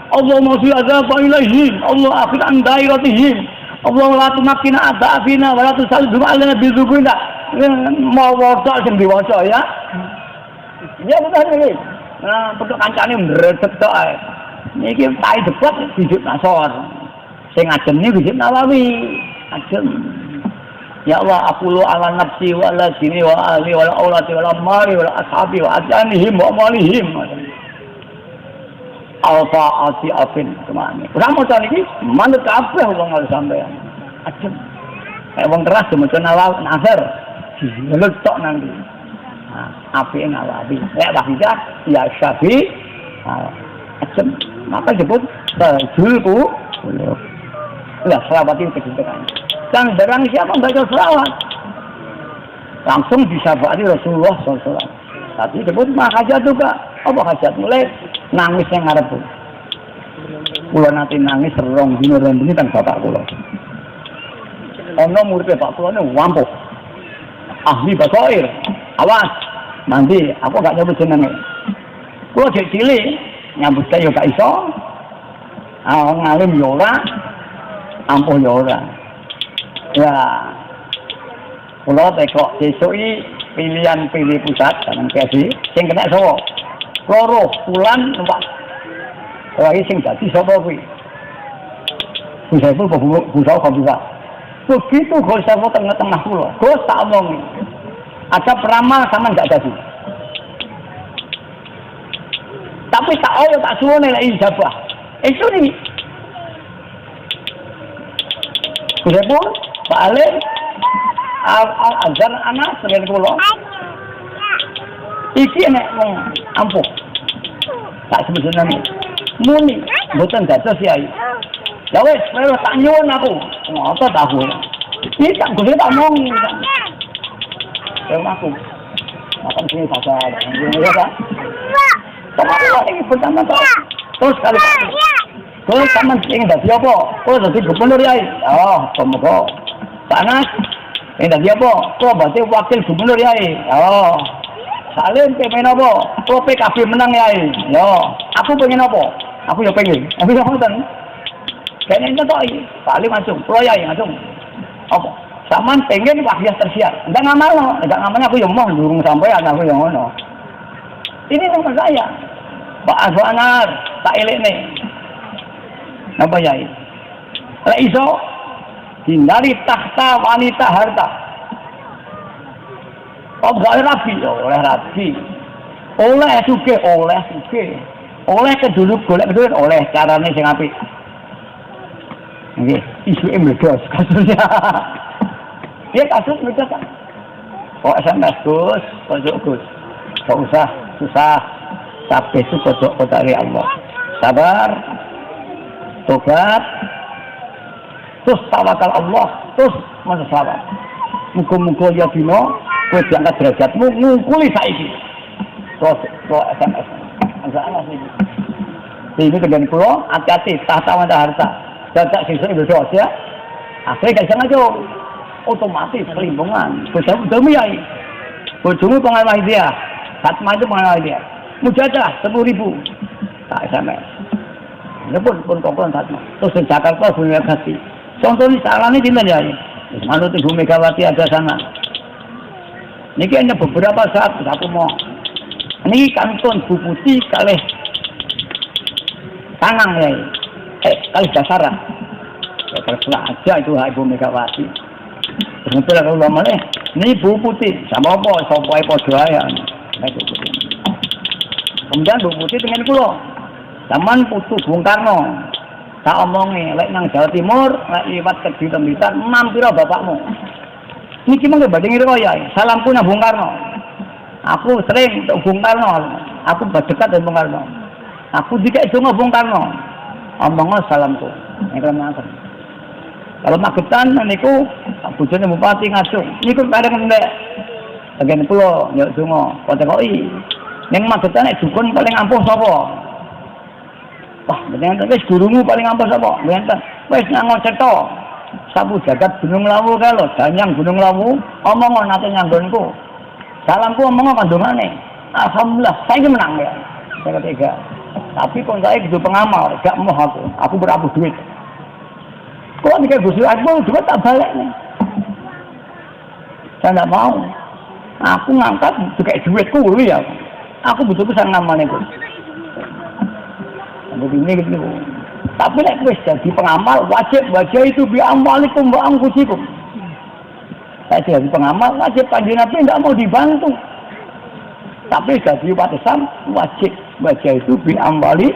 Allahumma usil azab ilaihim. Allah akhir an dairatihim. Allah la tumakkina adafina wa la tusallim alana bizubina. Mau waca sing diwaca ya. Ya betul iki. Nah, bentuk kancane mredeg tok ae. Niki tak debat hidup nasor. Sing ajeng niku hidup Nawawi. Ajeng. Ya Allah, aqulu ala nafsi wa ala dini wa ahli wa ala aulati wa ala mali wa ala ashabi wa ajanihim wa amalihim. Alfa ati afin kemana? Ora maca niki manut kabeh wong ngal sampean. Ajem. Kayak wong keras maca Nawawi nasar. Diletok nanti. Nah, api Nawawi. Nek bahasa ya Syafi. Ajem. Maka disebut tajulku. Ya selawat itu kecintaan. Dan barang siapa baca selawat langsung disabati Rasulullah SAW. Tapi disebut hajat juga. Apa hajat mulai nangis yang ngarep. Kula nanti nangis serong dino ini kan bapak kula. Ono murid bapak kula ini wampuh. Ahli basair. Awas. Nanti aku gak nyebut jenenge. Kula jek cilik nyambut saya gak iso. Ngalim yo ora. Ampuh yo ora. Ya, kalau tekok besok ini pilih pusat dengan KSI, sing kena sopo, loro bulan numpak, lagi sing jadi sopo kui, pusat itu pusat komputer, begitu kalau sopo tengah-tengah pulau, gue tak omong, Ada peramal sama nggak jadi. Tapi tak tak suwone lek ijabah. Itu nih. Kemudian balik azan anak sering kula. Iki nek wong ampuh. Tak sebenarnya muni mboten dados yai. Ya wis, tak nyuwun aku. Ngopo tak aku. Iki tak gede tak mong. Ya aku. Makan sini saja. Ya kan? Sama ini pertama tuh. Terus kali. Terus sama ingin dadi apa? Terus dadi gubernur yai. Oh, semoga. Panas. Ingin dadi apa? Kok berarti wakil gubernur yai. Oh. Salim pengen apa? Kok PKB menang yai. Yo, aku pengen apa? Aku ya pengen. Aku ya ngoten. Kayaknya itu toh, paling langsung, kalau yai langsung. Apa? Saman pengen wahyah tersiar. Enggak ngamalnya aku yang mau durung sampean aku yang ngono. Ini nomor saya. Pak Azwanar, tak elek nih. Apa yai? Lek iso hindari tahta wanita harta. Oh, oleh rabi. Oleh suke. Oleh keduluk golek keduluk oleh carane sing apik. Nggih, isuke meledos kasusnya. Ya kasus meledos kan. Oh, SMS Gus, pojok Gus. Enggak usah susah. Tapi itu pojok dari Allah. Sabar. Tobat. Terus tawakal Allah, terus masalah. Muga-muga ya dino kowe diangkat derajatmu ngungkuli saiki. Terus SMS. Masalah iki. Ini dengan kula hati-hati tahta wanita harta. Dadak sesuk Indonesia ya. Akhirnya gak sengaja otomatis kelimpungan. Bojomu ya. Bojomu pengaruh dia. Fatma itu pengaruh dia. Mujadah 10.000. Tak SMS. Ini pun kokon Fatma. Terus di Jakarta Bu Megawati. Contohnya salahnya dinten ya. Manut Ibu Megawati ada sana. Niki hanya beberapa saat aku mau. Ini kantun Bu Putih kalih tangang ya. Kalih dasaran. Ya terserah aja itu Ibu Megawati. Betul kalau lama nih. Ini Bu Putih sama apa? Sopo ae padha ae. Kemudian Bu Putih dengan kula. Zaman putu Bung Karno. Tak omongi, lek nang Jawa Timur, lek liwat Kediri Tembitan, mampira bapakmu. Niki mengke badhe ngira ya. Salamku nang Bung Karno. Aku sering untuk Bung Karno. Aku berdekat dengan Bung Karno. Aku dikek donga Bung Karno. Omongno salamku. Nek mangken. Kalau Magetan niku bojone bupati ngasung. Niku kadang ndek. Bagian pulau nyok donga, potekoki. Ning Magetan nek dukun paling ampuh sapa? Wah, bener wis gurumu paling ampuh sapa? Bener. Wis nang cetha. Sabu jagat Gunung Lawu kae lho, Danyang Gunung Lawu, omong nate nyanggonku. Salamku omong kandungane. Alhamdulillah, saya menang ya. Saya ketiga. Tapi kok saya gitu pengamal, gak mau aku berabu duit. Kok nih kayak busuk aku duit tak balik nih. Saya tidak mau. Aku ngangkat juga duitku ya. Aku butuh kesan ngamal nih Gus. Begini gitu. Tapi nek wis jadi pengamal wajib itu bi amwalikum wa anfusikum. Saya jadi pengamal wajib panjenengan tidak mau dibantu. Tapi jadi umat Islam wajib itu bi amwali.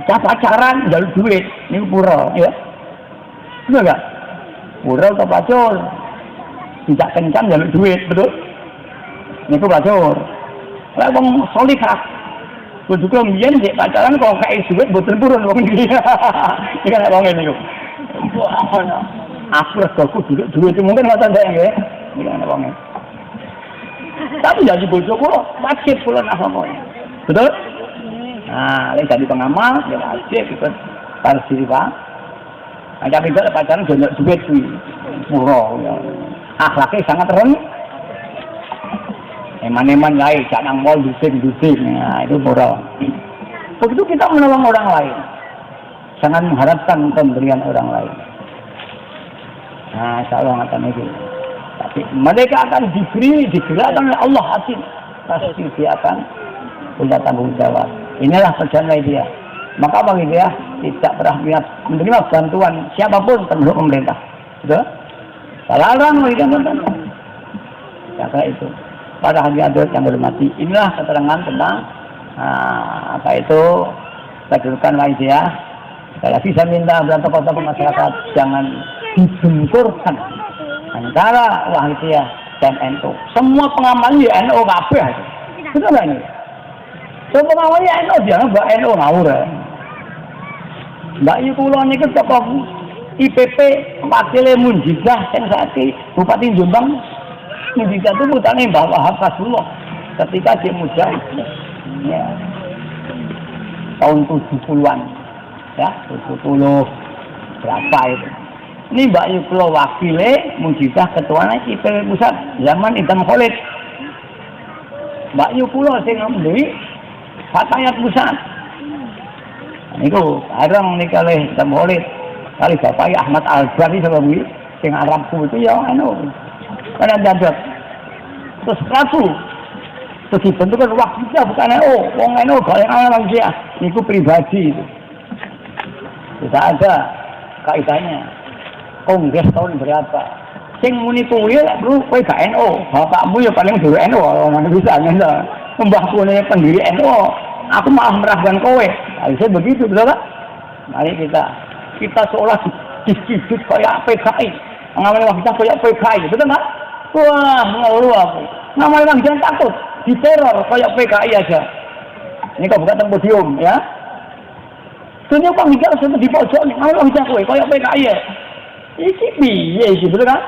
Pacaran jalur duit ini pura ya. Betul enggak? Pura atau pacul? Tidak kencang jalur duit, betul? Ini pacul. Lah wong solihah gue juga mbiyen sik pacaran kok kayak duit boten purun wong iki. Iki kan wong ngene iku. Aku regoku duit mungkin ngoten saya nggih. Iki kan wong. Tapi jadi bojo kula wajib kula nafkahnya. Betul? Nah, lek jadi pengamal ya wajib ikut harus diri Pak. Ada tidak pacaran jonjok duit kuwi. Pura ya. Akhlaknya sangat rendah. Eman-eman lain, jangan mau dusing-dusing, nah itu moral. Begitu kita menolong orang lain, jangan mengharapkan pemberian orang lain. Nah, insya Allah akan itu. Tapi mereka akan digerakkan oleh Allah hati, pasti dia akan punya tanggung jawab. Inilah perjalanan dia. Maka bagi dia tidak pernah menerima bantuan siapapun termasuk pemerintah. Betul? Larang mereka Ya kayak itu. Pada hadirat yang bermati. Inilah keterangan tentang apa itu kedudukan Wahidiyah. Sekali lagi saya minta kepada tokoh-tokoh masyarakat jangan dibenturkan antara Wahidiyah dan NU. Semua pengamal ya NU kabeh. Betul nggak ini? Semua pengamal ya NU jangan mbak NU ngawur. Mbak Yu kula niki tokoh IPP wakile Munjizah yang saiki Bupati Jombang. Munjizah itu putane Mbah Wahab Rasulullah ketika dia muda ya tahun 70-an ya 70 berapa itu. Ini Mbak Yu kula wakile Munjizah ketuane IPP pusat zaman Idam Khalid. Mbak Yu kula sing ngembi Fatayat pusat. Niku bareng nih kali Idam kali Bapak Ahmad Al-Bari sama Bu sing Arabku itu ya pada dadak terus ratu terus dibentukkan wakilnya bukan wong bayang alam manusia niku pribadi itu bisa ada kaidahnya kongres tahun berapa sing muni kuwi lu kowe gak NU bapakmu ya paling dulu NU orang bisa ngene mbahku ne pendiri NU aku malah meragukan kowe bisa begitu betul tak mari kita seolah disujud kayak PKI ngambil waktu kayak PKI betul nggak? Wah ngeluh aku ngambil waktu jangan takut diteror kayak PKI aja ini kok bukan podium ya dunia kok mikir sampai di pojok nih ngambil waktu kayak PKI ya ini biaya sih betul kan?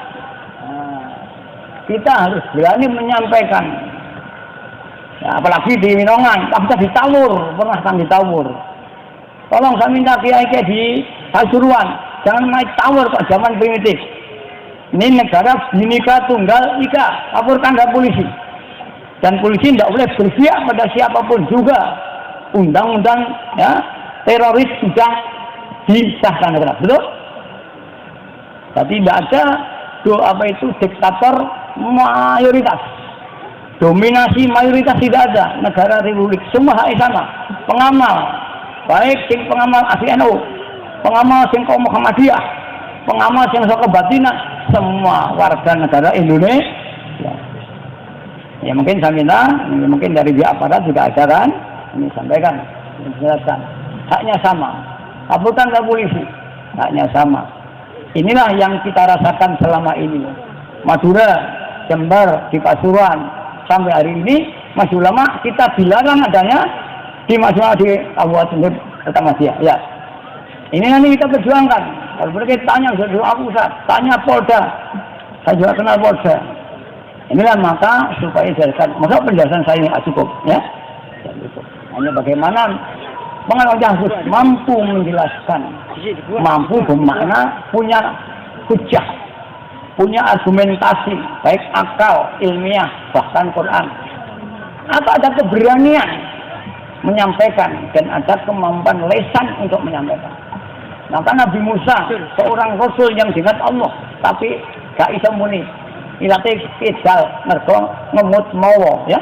Kita harus berani menyampaikan ya, apalagi di Minongan tak bisa ditawur pernah kan ditawur tolong saya minta kiai di Pasuruan jangan naik tawur kok zaman primitif ini negara Bhinneka Tunggal Ika laporkan ke polisi dan polisi tidak boleh berpihak pada siapapun juga undang-undang ya teroris sudah disahkan betul? Tapi tidak ada apa itu diktator mayoritas dominasi mayoritas tidak ada negara republik semua hak sama pengamal baik sing pengamal asli NU pengamal sing kaum Muhammadiyah pengamal sing sok kebatinan semua warga negara Indonesia ya mungkin saya minta mungkin dari pihak aparat juga ada kan ini sampaikan menjelaskan haknya sama laporkan ke polisi haknya sama inilah yang kita rasakan selama ini Madura, Jember, di Pasuruan sampai hari ini Mas Ulama kita dilarang adanya di Madura di Kabupaten Tamasya ya ini nanti kita perjuangkan kalau kita tanya aku Ustaz tanya Polda saya juga kenal Polda inilah maka supaya jelaskan masa penjelasan saya ini cukup ya hanya bagaimana pengawas harus mampu menjelaskan mampu bermakna punya hujah punya argumentasi baik akal ilmiah bahkan Quran atau ada keberanian menyampaikan dan ada kemampuan lesan untuk menyampaikan maka Nabi Musa seorang Rasul yang diingat Allah tapi gak bisa muni ilate kedal mergo ngemut mawa ya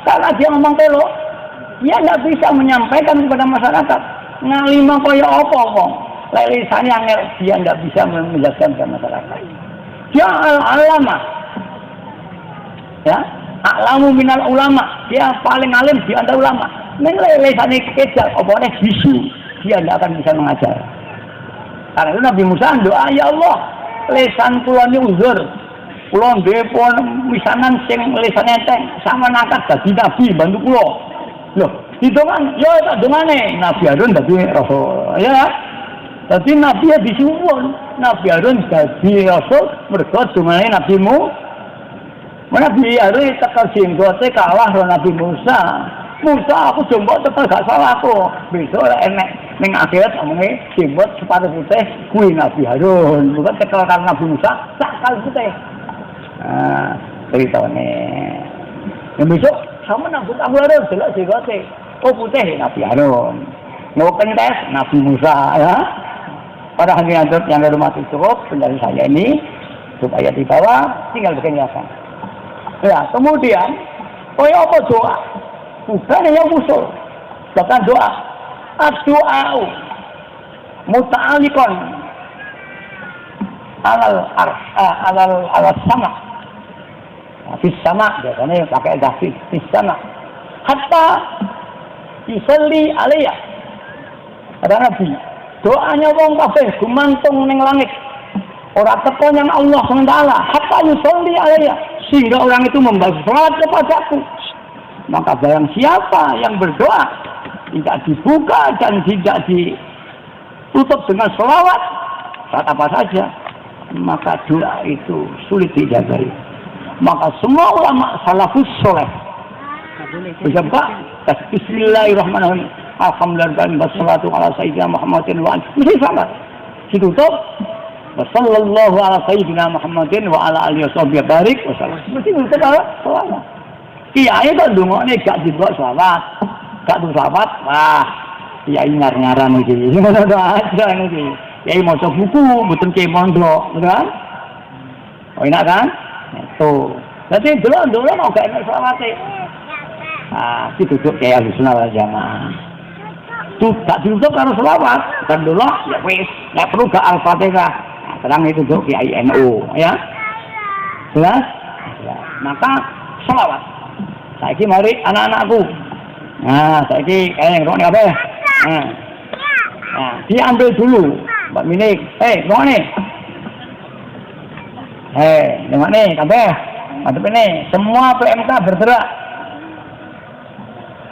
karena dia ngomong telo dia nggak bisa menyampaikan kepada masyarakat ngalima kaya apa lelisane angel dia nggak bisa menjelaskan kepada masyarakat dia al-alama ya alamu minal ulama dia paling alim di antara ulama ning lelisane kedal opone bisu dia nggak akan bisa mengajar karena itu Nabi Musa doa ya Allah lesan kula ni uzur kula nggih pun misanan sing lesane enteng sama nakat dadi nabi bantu kula loh hitungan yo tak dongane Nabi Harun dadi rasul ya dadi nabi ya disuwun Nabi Harun dadi rasul mergo dongane nabimu Nabi Harun tekel jenggote kalah karo Nabi Musa aku jenggot tekel gak salah aku besok enek ning akhirat omongé jenggot sepatu putih kuwi Nabi Harun bukan tekel karo Nabi Musa sakal putih ceritane yang besok sama Nabi Harun delok jenggote putih Nabi Harun ngopen tes Nabi Musa ya pada hadirin yang dihormati cukup penjelasan saya ini supaya dibawa tinggal berkenyakan ya kemudian apa doa bukan yang usul bahkan doa ad-doa muta'alikon alal sama Fis sama biasanya pakai dafis fis sama. Hatta yusalli alaiya. Kata Nabi, doanya wong kabeh gumantung ning langit. Ora teko yang Allah SWT. Hatta yusalli alaiya, sehingga orang itu membaca salat kepadaku. Maka barang siapa yang berdoa tidak dibuka dan tidak ditutup dengan selawat, saat apa saja, maka doa itu sulit dijabai. Maka semua ulama salafus soleh bisa buka Bismillahirrahmanirrahim, alhamdulillah wassalatu ala sayyidina Muhammadin wa mesti salat ditutup wassallallahu ala sayyidina Muhammadin wa ala alihi washabihi barik wasallam, mesti tutup selawat. Kiai kok ndongone gak dibuat selawat, gak tuh selawat, wah kiai ngar-ngaran iki ngono aja iki. Kiai maca buku mboten kiai mondok, kan? Oh enak kan? Tuh. Dadi delok-delok kok gak enak selawate. Ah, ditutup kayak Ahlussunnah wal Jamaah. Tuh gak ditutup karo selawat, kan dulu ya wis, gak perlu gak Al-Fatihah. Nah, sekarang itu tuh Kiai NU, ya. Jelas? Ya. Maka selawat. Saiki mari anak-anakku. Nah, saiki kayak ngrungokne kabeh. Nah, diambil dulu. Mbak Minik, ngrungokne. Ngrungokne kabeh. Madhep ini, semua PMK bergerak.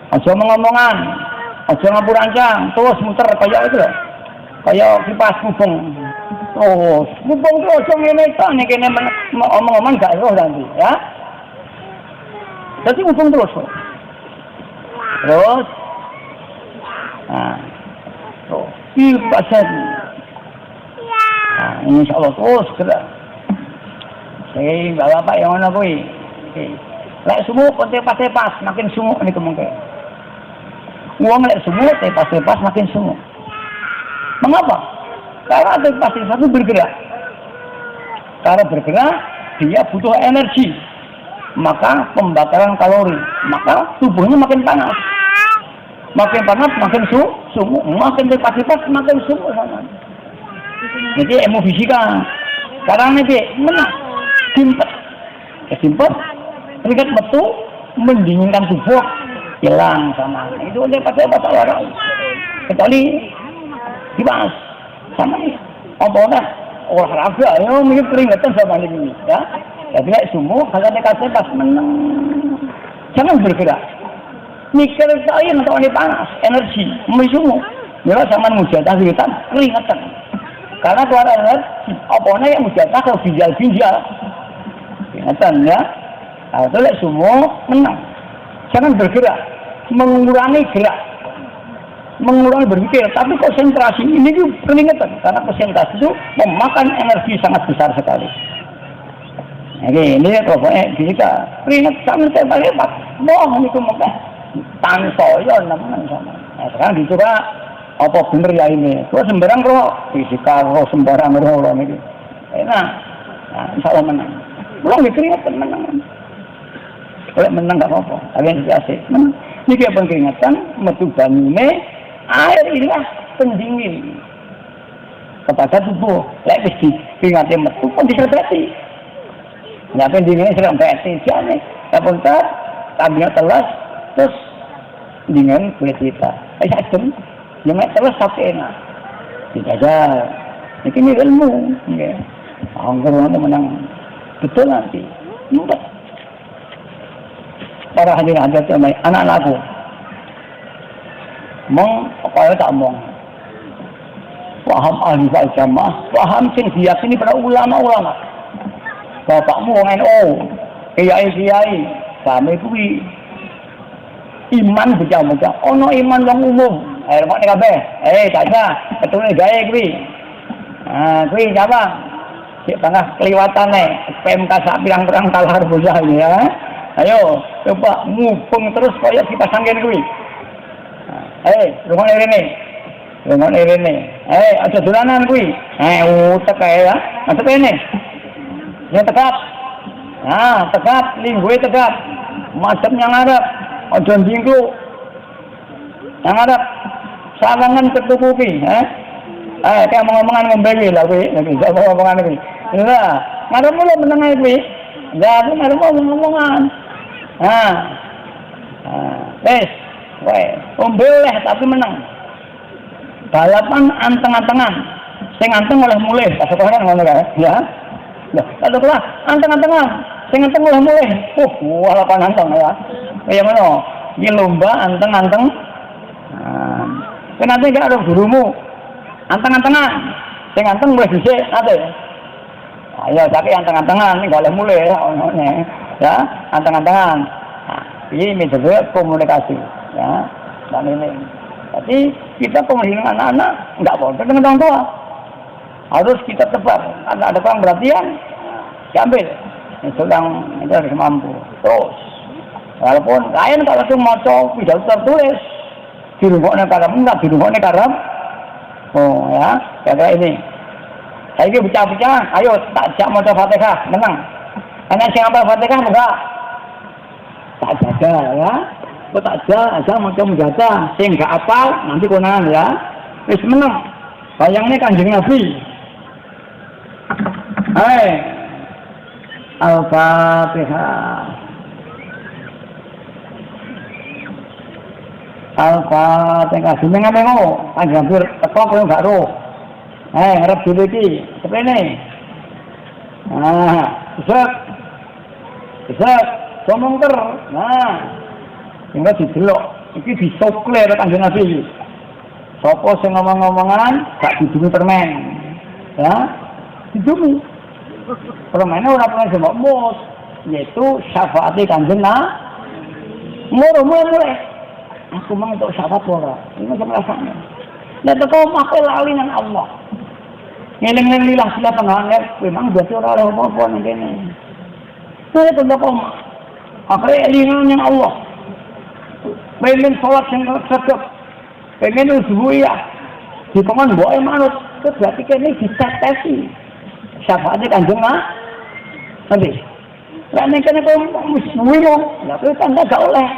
Aja ngomong-ngomongan, aja ngapurancang, terus muter kayak itu loh, kayak kipas ngubung. Terus ngubung terus ngene tok nek kene omong-omong gak roh nanti, ya. Jadi ngubung terus. Terus fil pasad. Nah, insyaallah terus gerak. Bapak yang mana kuwi? Lek sumuk tepas-tepas makin sumuk niku mengke. Wong lek sumuk tepas-tepas makin sumuk. Mengapa? Karena tepas-tepas itu bergerak. Karena bergerak dia butuh energi. Maka pembakaran kalori, maka tubuhnya makin panas. Makin panas makin sumuk, makin tepas-tepas makin sumuk sama. Jadi ilmu fisika. Sekarang ini menang. Simpel. Keringat metu mendinginkan tubuh, hilang sama. Itu udah pakai bahasa orang. Kecuali dibahas sama ini. Apa olahraga, ya mungkin keringatan sama ini, ya. Jadi semua kalau dikasih pas menang, jangan bergerak. Mikir saya nanti ini panas, energi, mesumu. Mila sama mujadah kita keringatan. Karena keluar energi, apa yang mujadah kalau ginjal. Keringatan ya. Nah, itu semua menang. Jangan bergerak, mengurangi gerak, mengurangi berpikir, tapi konsentrasi ini juga keringatan karena konsentrasi itu memakan energi sangat besar sekali. Ini pokoknya kita keringat sampai lebat, ini kemudian tanpa ya namanya sama. Nah, sekarang dicoba apa bener ya ini? Kalau sembarang roh, fisika roh sembarang roh ini. Nah, insya Allah menang. Belum dikeringatan menang. Oleh menang gak apa-apa, kalian asik menang. Ini kayak pengeringatan, metu banyune, air inilah pendingin kepada tubuh. Lek mesti keringatnya metu pun disertati. Nah pendinginnya serang berarti siapa? Tapi tak, tabiat telas, terus dingin kulit kita. Adem, yang telas tapi enak. Tidak ada. Ini ilmu. Anggur menang betul nanti. Mudah. Para hadirin hadirat yang baik, anak-anakku apa tak mong paham ahli jamaah, paham sing diyakini para ulama-ulama. Bapakmu wong NU, kiai-kiai, kami kuwi iman bejam-bejam. Ono iman wong umum. Kok nek kabeh, kaca, ketune gawe kuwi. Kuwi siapa? Sik tengah kliwatane PMK sak pirang-pirang kalar bocah ini ya. Ayo, coba ngubung terus kaya kita sanggen kuwi. Rungokne rene. Aja dolanan kuwi. Utek kae ya. Masuk rene. Ya tegap. Nah, tegap, linggue tegap. Madhep yang ngarep. Aja ndingkluk. Yang ngarep. Sawangan ketukuki, kayak ngomongan ngombe lah kuwi. Nek omongan kuwi. Lah, ngarep lu meneng ae kuwi. Enggak, aku nggak mau ngomong-ngomongan. Nah, wes, boleh tapi menang. Balapan anteng-antengan, sing anteng oleh mulih, pas sekolah ngono kan, ya. Lah, katakanlah anteng-antengan, sing anteng oleh mulih. Balapan anteng ya. Kaya ngono. Iki lomba anteng-anteng. Kan nanti gak ada gurumu. Anteng-antengan, sing anteng mulih dhisik ate. Ayo tapi anteng-antengan, enggak boleh mulai ya, anteng-antengan. Nah, ini metode komunikasi, ya, dan ini. Jadi kita komunikasi dengan anak-anak enggak boleh dengan orang tua. Harus kita tebar. Karena ada orang perhatian, diambil. Itu harus mampu. Terus, walaupun lain kalau itu mau tidak tertulis, di rumahnya karam enggak, di rumahnya karam. Oh ya, kayak ini. Saya ini bicara-bicara, ayo tak mau coba Fatihah, menang. Karena siapa Fatihah enggak? Tak jaga ya. Kok tak jaga, mau coba menjaga. Saya enggak apal, nanti konangan ya. Wis menang. Bayangnya Kanjeng Nabi. Hai. Al-Fatihah. Al-Fatihah. Jenengan mengo, Kanjeng Nabi teko kowe enggak roh. Ngarep dulu iki, sepene. Nah, Ustaz, ngomong ter. Nah, tinggal didelok. Iki disokle karo Kanjeng Nabi iki. Sapa sing ngomong-ngomongan gak didumi permen. Ya, didumi. Permennya ora permen sembok mus, yaitu syafaat Kanjeng Nabi. Mulai. Aku mau untuk syafaat ora. Ini macam rasanya. Dan kau makai lali dengan Allah. Ngeleng-ngeleng lilah sila penghangat. Memang berarti orang apa-apa yang ini. Saya tentu kau makai lingan dengan Allah. Pengen sholat yang sedap. Pengen uzuhiyah. Di pengen bawa manut. Itu berarti ini ditetesi. Syafaatnya Kanjeng Nabi. Karena kau muslim. Tapi tanda gak oleh.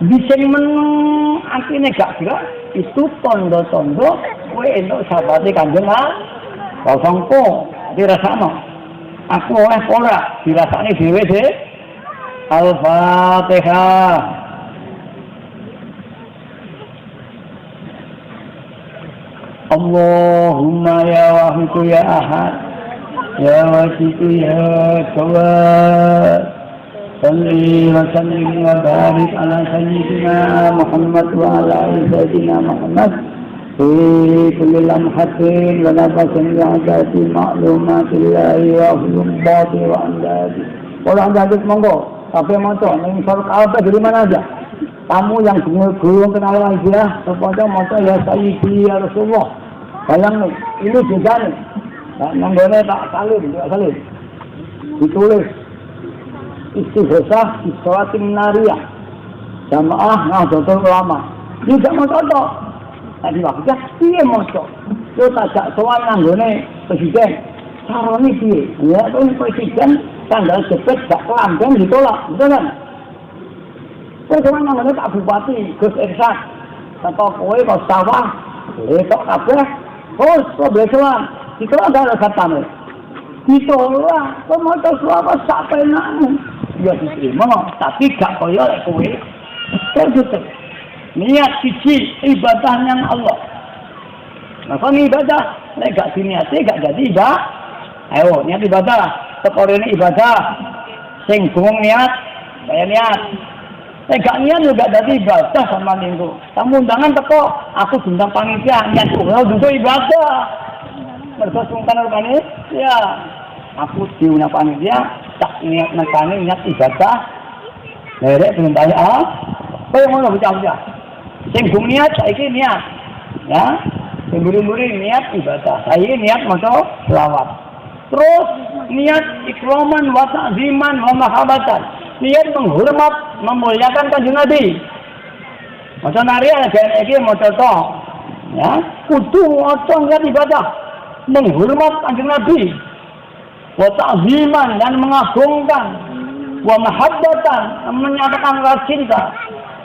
Bisa menang akhirnya gak kira itu tondo-tondo kowe entuk sahabate Kanjeng Rasulullah dirasakno aku oleh ora dirasakne dhewe de Al-Fatihah. Allahumma ya wahidu ya ahad ya wasitu ya Tawwab salli wa sallim wa barik ala sayyidina Muhammad wa ala ali sayyidina Muhammad fi kulli lamhatin wa nafasin ya'adati ma'lumatillahi wa hulubati wa andadi. Kalau anda hadis monggo tapi moco yang surat Al-Fatihah dari mana aja kamu yang belum kenal lagi ya kepada moco ya sayyidi ya Rasulullah bayang nih ini juga nih nanggone tak salim ditulis istighosah di sholat nariyah jamaah Nahdlatul Ulama tidak mau cocok tadi waktu dia mau cocok itu tak soal nanggone presiden caranya dia ya itu presiden tanggal jepit gak kelamben ditolak betul kan itu cuma nanggone Pak Bupati Gus Irsyad atau kowe kau sawah letok kabeh terus kau besoan ditolak gak ada kata ditolak kau mau cocok apa sampai nak ya diterima, tapi gak kaya lek kowe. Terus niat siji ibadahnya Allah. Maka ibadah lek gak diniati gak jadi ibadah. Ayo niat ibadah. Tekore ini ibadah. Sing gumung niat, kaya niat. Lek gak niat juga jadi ibadah sama minggu. Tamu undangan teko, aku diundang panitia niat ora dudu ibadah. Mergo sungkan rupane ya. Aku diundang panitia tak niat nekane niat ibadah derek perintah Allah kaya ngono bocah-bocah sing gum niat saiki niat ya sing mburi-mburi niat ibadah saiki niat maca selawat terus niat ikraman wa ta'ziman wa mahabbatan niat menghormat memuliakan Kanjeng Nabi maca nariya iki maca to ya kudu maca niat ibadah menghormat Kanjeng Nabi wa ta'ziman dan mengagungkan wa mahabbatan menyatakan rasa cinta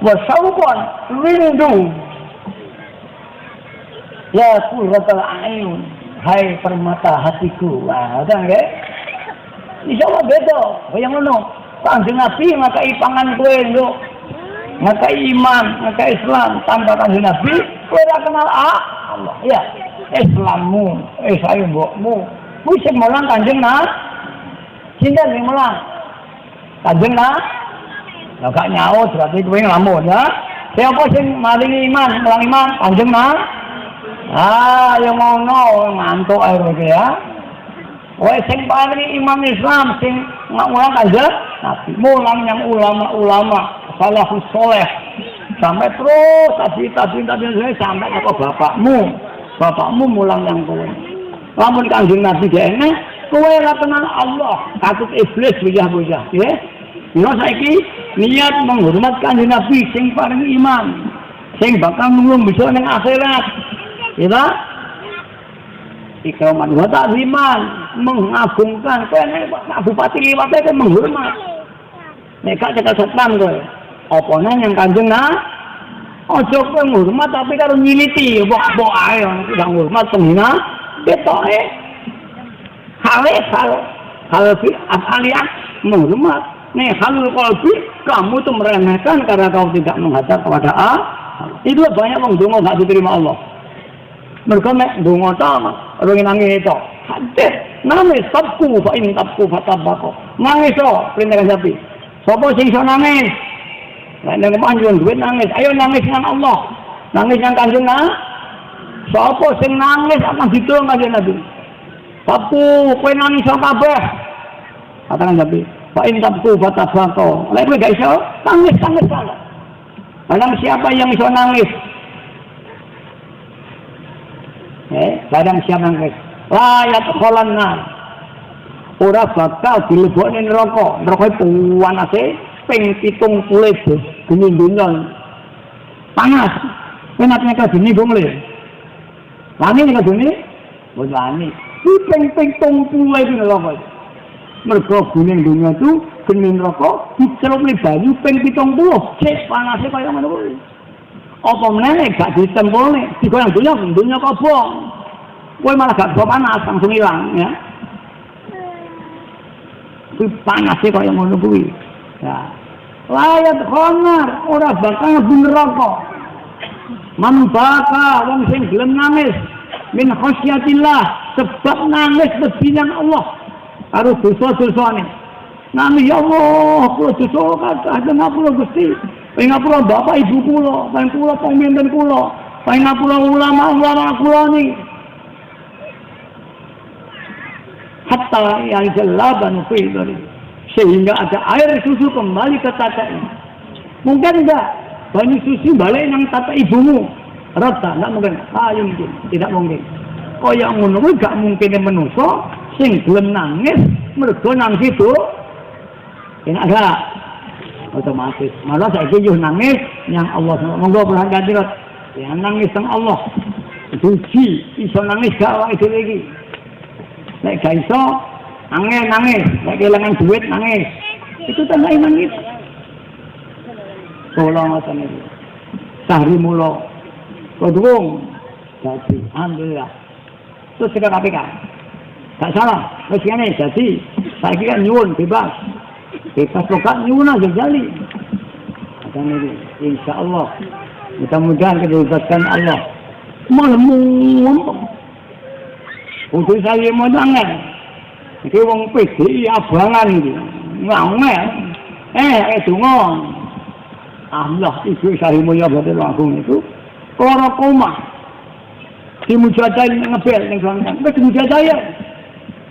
wa syauqan rindu ya qurratul a'yun hai permata hatiku. Wah, udah nggih insyaallah beda kaya ngono. Kanjeng Nabi ngakai pangan kowe lho. Ngakai iman, ngakai Islam tanpa Kanjeng Nabi kowe ora kenal Allah. Ya, Islammu, sae mbokmu. Kuwi sing mulang Kanjeng Nabi. Sinten sing mulang? Kanjeng Nabi. Lah gak nyaut berarti kowe nglamun ya. Siapa sing maringi iman, mulang iman? Kanjeng Nabi. Ya ngono ngantuk ae kowe ya. Kowe sing paling iman Islam sing mulang Kanjeng Nabi, mulang yang ulama-ulama salafus soleh sampai terus tadi sampai ke bapakmu mulang yang kowe. Lamun Kanjeng Nabi dene kowe ora kenal Allah, katut iblis bujah-bujah, ya. Yo saiki niat menghormat Kanjeng Nabi sing paling iman, sing bakal nulung bisa ning akhirat. Ya. Ikraman wa ta'ziman, mengagungkan kowe nek bupati liwate kowe menghormat. Nek gak cekel setan kowe. Apa nang yang Kanjeng Nabi? Aja kowe ngurmat tapi karo nyiliti, mbok ae gak ngurmat penghina ketoke. Hal fi afaliyah menghormat. Nih halul qalbi kamu tuh meremehkan karena kau tidak menghadap kepada Allah. Itu banyak wong donga gak diterima Allah. Mergo nek donga ta ora nangis to. Hadis nangis tabku fa in tabku fatabako. Nangis to perintah Nabi. Sapa sing iso nangis? Nek nang panjun duit nangis, ayo nangis nang Allah. Nangis nang Kanjeng Nabi. Sapa sing nangis akan ditulung Kanjeng Nabi. Tabku kowe nangis kabeh. Katakan Nabi, fa in tabku fatabako. Lek kowe gak iso nangis. Barang siapa yang iso nangis? Barang siapa nangis? Layat kholanna. Ora bakal dilebokne neraka. Neraka panase ping 70 bumi dunya. Panas. Enaknya ka bumi gomle. Wani nek bumi? Wis wani. Ping 70 itu neraka. Mergo bumi dunya itu geni neraka dicelupne banyu ping 70. Cek panase kaya ngono kuwi. Apa meneh gak ditempelne digoyang dunya kobong. Kowe malah gak panas langsung hilang ya. Kuwi panase kaya ngono kuwi. Ya. Layat khonar ora bakal mlebu neraka. Man baka wong sing gelem nangis min khosyatillah sebab nangis lebihan Allah karo dosa-dosane. Nangis ya Allah, kula dosa kathah ngapura Gusti. Pengapura bapak ibu kula, pemimpin kula, pengapura ulama kula niki. Hatta yang jelaban fi sehingga ada air susu kembali ke tatanya. Mungkin enggak banyu susu balik yang tata ibumu. Rata, enggak mungkin. Mungkin, tidak mungkin. Kaya ngono kuwi gak mungkin manusa sing gelem nangis mergo nang situ. Enak gak? Otomatis. Malah saiki yo nangis yang Allah monggo perhatian terus. Yang nangis sang Allah. Suci iso nangis gak awake dhewe iki. Nek gak iso nangis, nek kehilangan duit nangis. Itu tanda iman kita. Kula ngoten iki. Sahri mula kodung jadi alhamdulillah. Terus kita KPK. Gak salah, wis kene jadi saiki kan nyuwun bebas. Bebas lokat nyuwun aja jali. Akan ini insyaallah mudah-mudahan dibebaskan Allah. Malemu untuk saya mau nangis. Iki wong PDI abangan iki. Ngomel. Donga. Allah ibu Sari Mulya boten langsung itu. Ora koma. Dimujadai ngebel ning langkang. Wis dimujadai.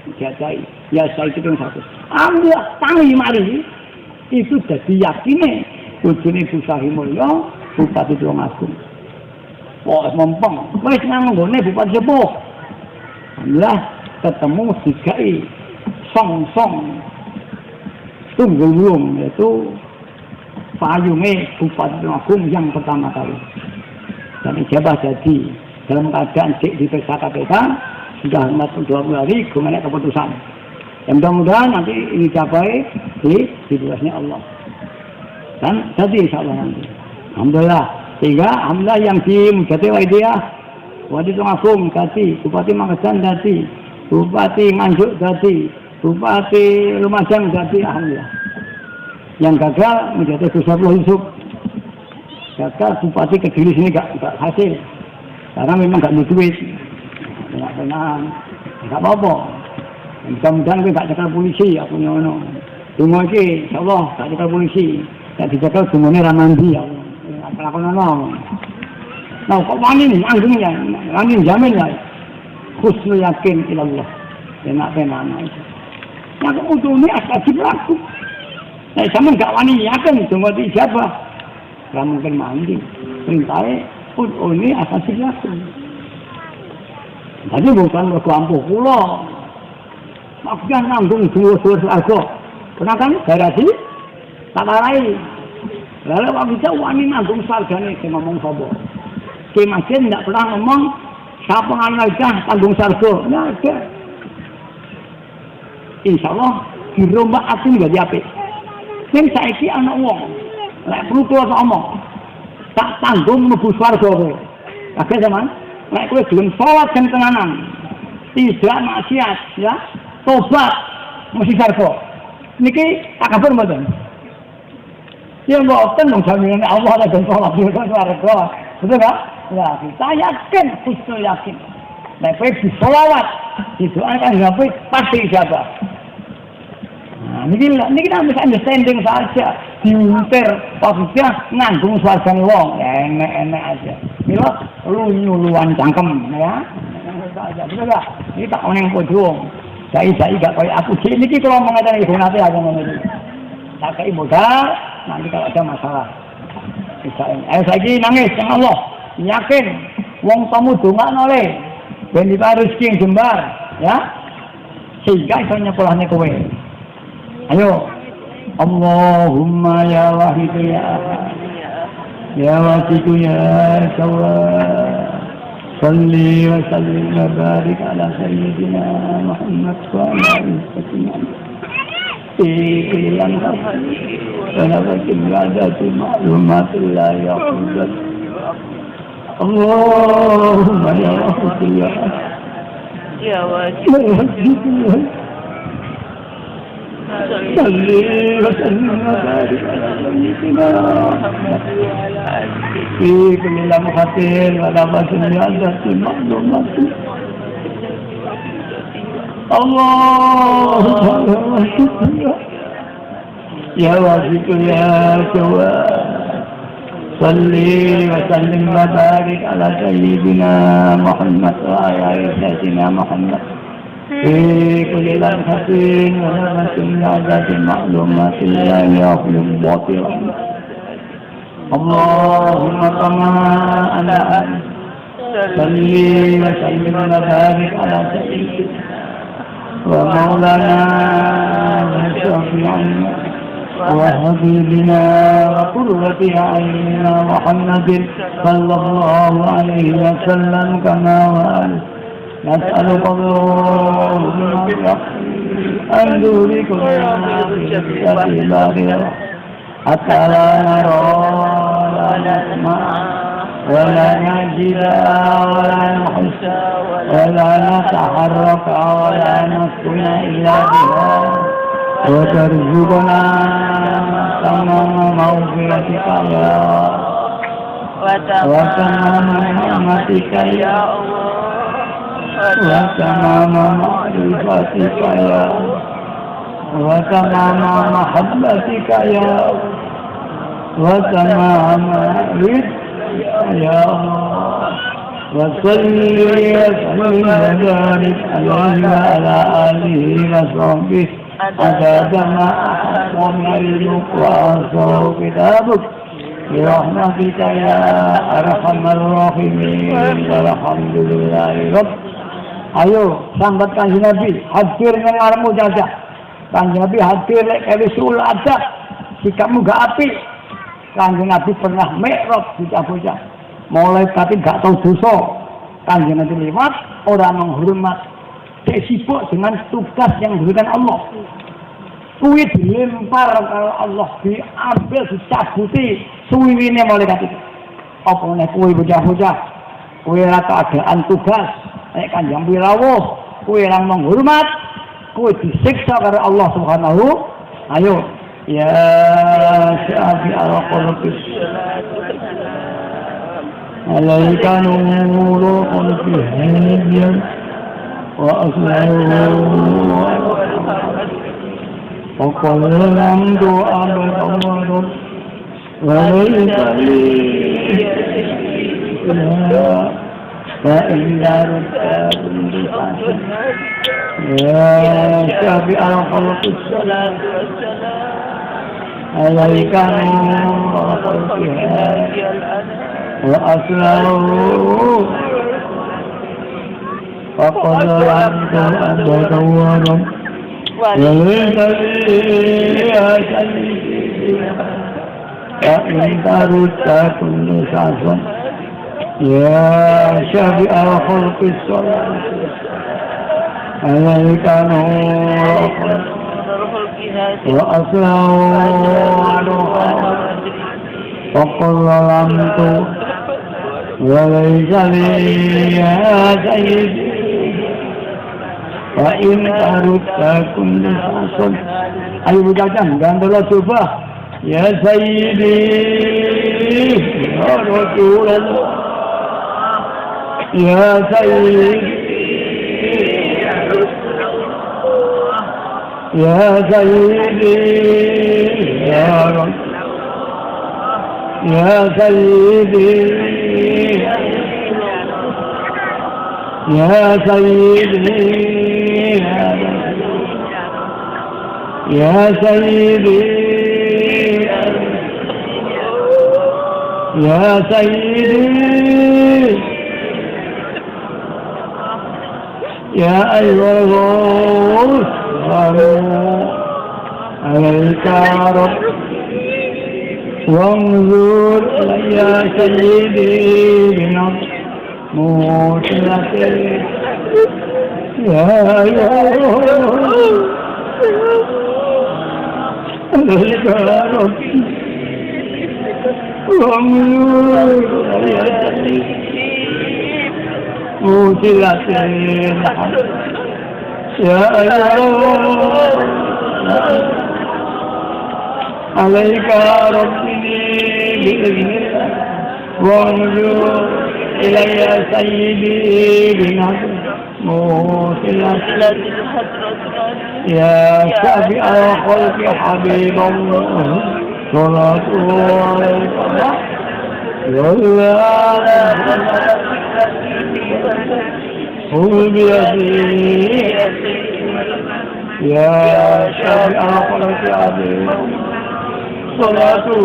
Mujadai. Ya saya itu satu. Allah tangi mari. Itu dadi yakine bojone Ibu Sari Mulya Bupati Tulungagung. Wah, mempeng. Wis nang nggone Bupati Sepuh. Alhamdulillah ketemu dikai song tunggulung yaitu payungnya Bupati Tulungagung yang pertama kali dan ijabah jadi dalam keadaan diperiksa KPK sudah 2 hari kemudian keputusan yang mudah-mudahan nanti ini capai dibebasnya Allah dan jadi insyaallah nanti alhamdulillah sehingga alhamdulillah yang di Mujati Waidiah Bupati Tulungagung dadi, Bupati Magetan dadi, Bupati Nganjuk dadi, Bupati Lumajang jadi alhamdulillah. Yang gagal menjadi Gus Saifullah Yusuf. Gagal Bupati Kediri sini gak hasil. Karena memang gak ada duit. Nggak tenang. Gak apa-apa. Mudah-mudahan gue gak cekal polisi. Aku nyono. Tunggu lagi. InsyaAllah gak cekal polisi. Gak dicekal semuanya ramandi. Aku nyono. Nah kok wani nih? Anggungnya. Wani jamin ya. Khusnul yakin ilallah. Enak-enak itu. Yang utune asal berlaku. Nah, sama gak wani yakin cuma di siapa? Gak mungkin mandi. Perintahnya utune asal berlaku. Jadi bukan berkelompok pulau. Maksudnya nanggung dua-dua searga. Pernah kan? Garasi tak larai. Lalu waktu itu wani nanggung sargane saya ngomong sobo. Makin tidak pernah ngomong siapa aja tanggung sarga. Nah, insya Allah dirombak aku jadi apik. Sing saiki anak wong, lek perlu kula omong, tak tanggung mlebu swarga kowe. Kabeh sampean, lek kowe gelem salat sing tenanan, tidak maksiat, ya, tobat mesti swarga. Niki tak kabar mboten. Ya mboten wong jaminan Allah ada salat di swarga. Betul enggak? Ya, kita yakin, khusnul yakin. Lek kowe disolawat, didoakan ya kowe pasti ijabah. Nah, ini kita bisa understanding saja, diuntir, maksudnya nanggung swargane wong, enek-enek aja. Mila luan cangkem, ya. Saja, betul enggak? Ini tak oneng podong. Saya gak kayak aku sih. Ini kalau mengatakan ibu nanti aja ngomong ini. Tak kayak modal, nanti kalau ada masalah. Saya lagi nangis sama Allah, yakin, wong tamu donga noleh, ben rezeki yang jembar, ya. Sehingga itu nyekolahnya kowe. Ayo, Allahumma ya wahidu ya ahad, ya wasitu ya sawab, salli wa sallim wa barik ala sayyidina Muhammad wa ala alihi Ilan kafani, wanabatin ladati ma'lumatillah ya khuzat. Allahumma ya wahidu ya ahad, ya wasitu ya صلي وسلم وبارك على سيدنا محمد في كل لمحة ونفس بعدة معلومات اللهم يا واسع يا تواب صلي وسلم وبارك على سيدنا محمد وعلى سيدنا محمد في كل لمحة ونفس بعدة معلومات لا يخلق باطلا اللهم كما أنعمت صل وسلم وبارك على سيدنا ومولانا وشفيعنا وحبيبنا وقرة أعيننا محمد صلى الله عليه وسلم كما وآله نسألك اللهم أن نوركم بارئة حتى لا نرى ولا نسمع ولا نجد ولا نحس ولا نتحرك ولا نسكن إلا بها وترزقنا تمام مغفرتك يا وتمام نعمتك يا الله وتمام معرفتك يا وتمام محبتك يا وتمام رزقك يا الله وصلي وسلم وبارك عليه وعلى آله وصحبه عدد ما أحسن علمك وأحصاه كتابك برحمتك يا أرحم الراحمين والحمد لله رب. Ayo sambat Kanjeng Nabi hadir nang ngarepmu jajah. Kanjeng Nabi hadir lek kewisul ada sikapmu gak apik. Kanjeng Nabi pernah mikrot bocah-bocah. Mulai tapi gak tahu dosa. Kanjeng Nabi lewat orang menghormat. Dia sibuk dengan tugas yang diberikan Allah. Kuwi dilempar kalau Allah diambil dicabuti suwiwine malaikat itu. Apa nek kuwi bocah-bocah kuwi ora keadaan tugas nek Kanjeng Nabi rawuh kuwi orang menghormat kowe disiksa karo Allah Subhanahu. Ayo ya syafi al-qulubis alaika nurul fihi wa aslahu wa qul lamdu abad wa laysa li فإن رتاب بفاسد يا شافع الخلق السلام عليك نور خلقها وأسره فقد لعنت أبدا ورم وليس لي يا سيدي فإن رتاب كل ساسا يا شافع الخلق الصلاة عليك نور وأسره وقل ظلمت وليس لي يا سيدي وإن أردت كل فصل. Ayo bukakan gandalah coba ya Sayyidi ya Rasulullah ya Sayyidi ya Sayyidi ya Rabb ya Sayyidi ya Sayyidi ya Sayyidi ya Sayyidi يا أيها الغوث عليك رب وانظر يا سيدي بنظر يا أيها الغوث عليك رب وانظر يا سيدي موسلة يا أيها عليك ربي بإذنك وانظر إلي سيدي بنظر موسلة يا شافع الخلق حبيب الله صلاة عليك خذ بيدي يا شافع الخلق عظيم صلاته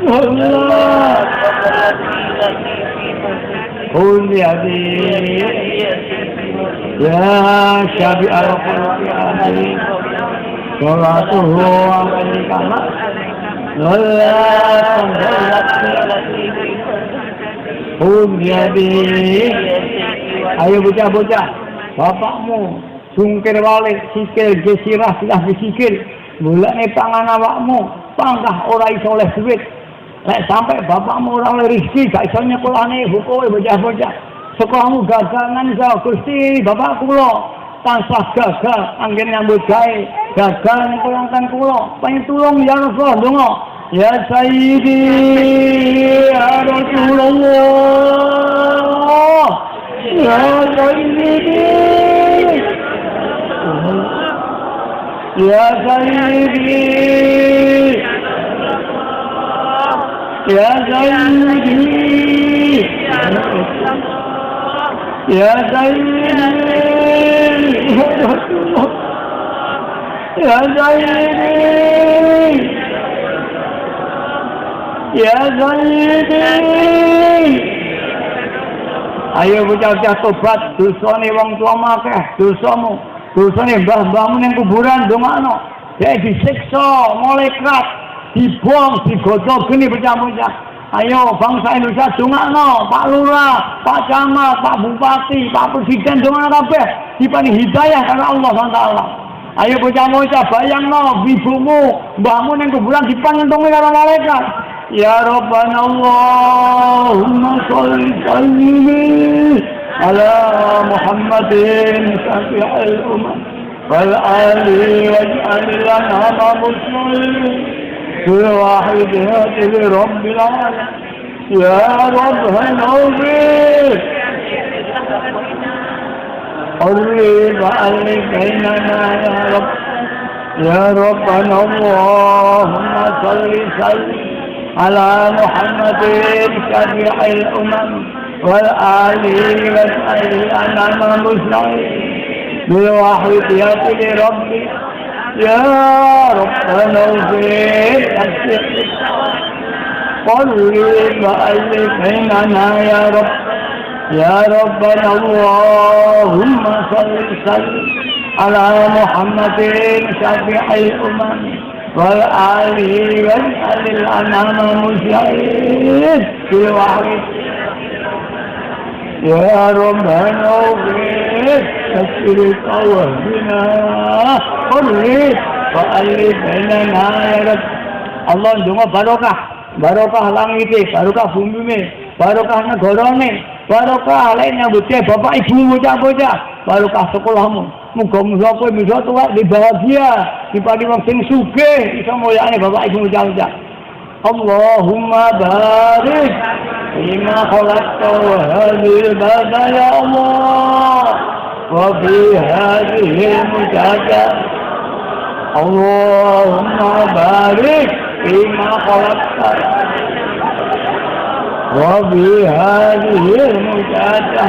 والله خذ بيدي يا شافع الخلق عظيم صلاته عليك Ayo bocah-bocah, bapakmu sungkir balik, sikil gesirah sudah disikil, bulane pangan awakmu, pangkah ora iso oleh duit. Lek sampai bapakmu ora oleh rezeki, gak iso nyekolahne hukume bocah-bocah. Sekolahmu gagal nang Gusti, bapak kula tansah gagal anggen nyambut gawe, gagal nyepelangkan kula. Pengen tulung ya Rasul, donga. Ya Sayyidi ya Rasulullah ya Sayyidi ya Sayyidi ya Sayyidi ya Sayyidi ya Sayyidi ya Sayyidi. Ayo bocah-bocah tobat, dosane wong tua akeh, dosamu, dosane mbah-mbahmu ning kuburan ndongakno. Dhek disiksa, malaikat dibuang, digodhog geni bocah-bocah. Ayo bangsa Indonesia ndongakno, Pak Lurah, Pak Camat, Pak Bupati, Pak Presiden ndongakno kabeh dipani hidayah karo Allah Taala. Ayo bocah-bocah bayangno ibumu, mbahmu ning kuburan dipangentungi karo malaikat. Ya Rabbana Allahumma sholli على محمد شفيع الأمم والآل واجعل الأنعام مسلمين بالواحدة لرب العالمين يا رب هنوفي قرب ألف بيننا يا ربنا اللهم صل على محمد شفيع الأمم والآل واجعل الأنعام مسلمين بالواحدة لربي يا ربنا اغفر قرب ألف بيننا يا ربنا اللهم صل على محمد شفيع الأمم والآل واجعل الأنعام مسلمين بالواحدة يا ربنا اغفر تشرك وهدنا قرب وألف بيننا يا رب Allah ndonga barokah langit, barokah bumi, barokah negarane, barokah lek nyambut bapak ibu bocah-bocah, barokah sekolahmu. Muga-muga kowe bisa tuwa di bahagia, dipati wong sing sugih iso moyane bapak ibu bocah-bocah. Allahumma barik fima khalaqta wa hadhil bada ya Allah wa fi hadhihi mujada Allahumma barik fima khalaqta wa fi hadhihi mujada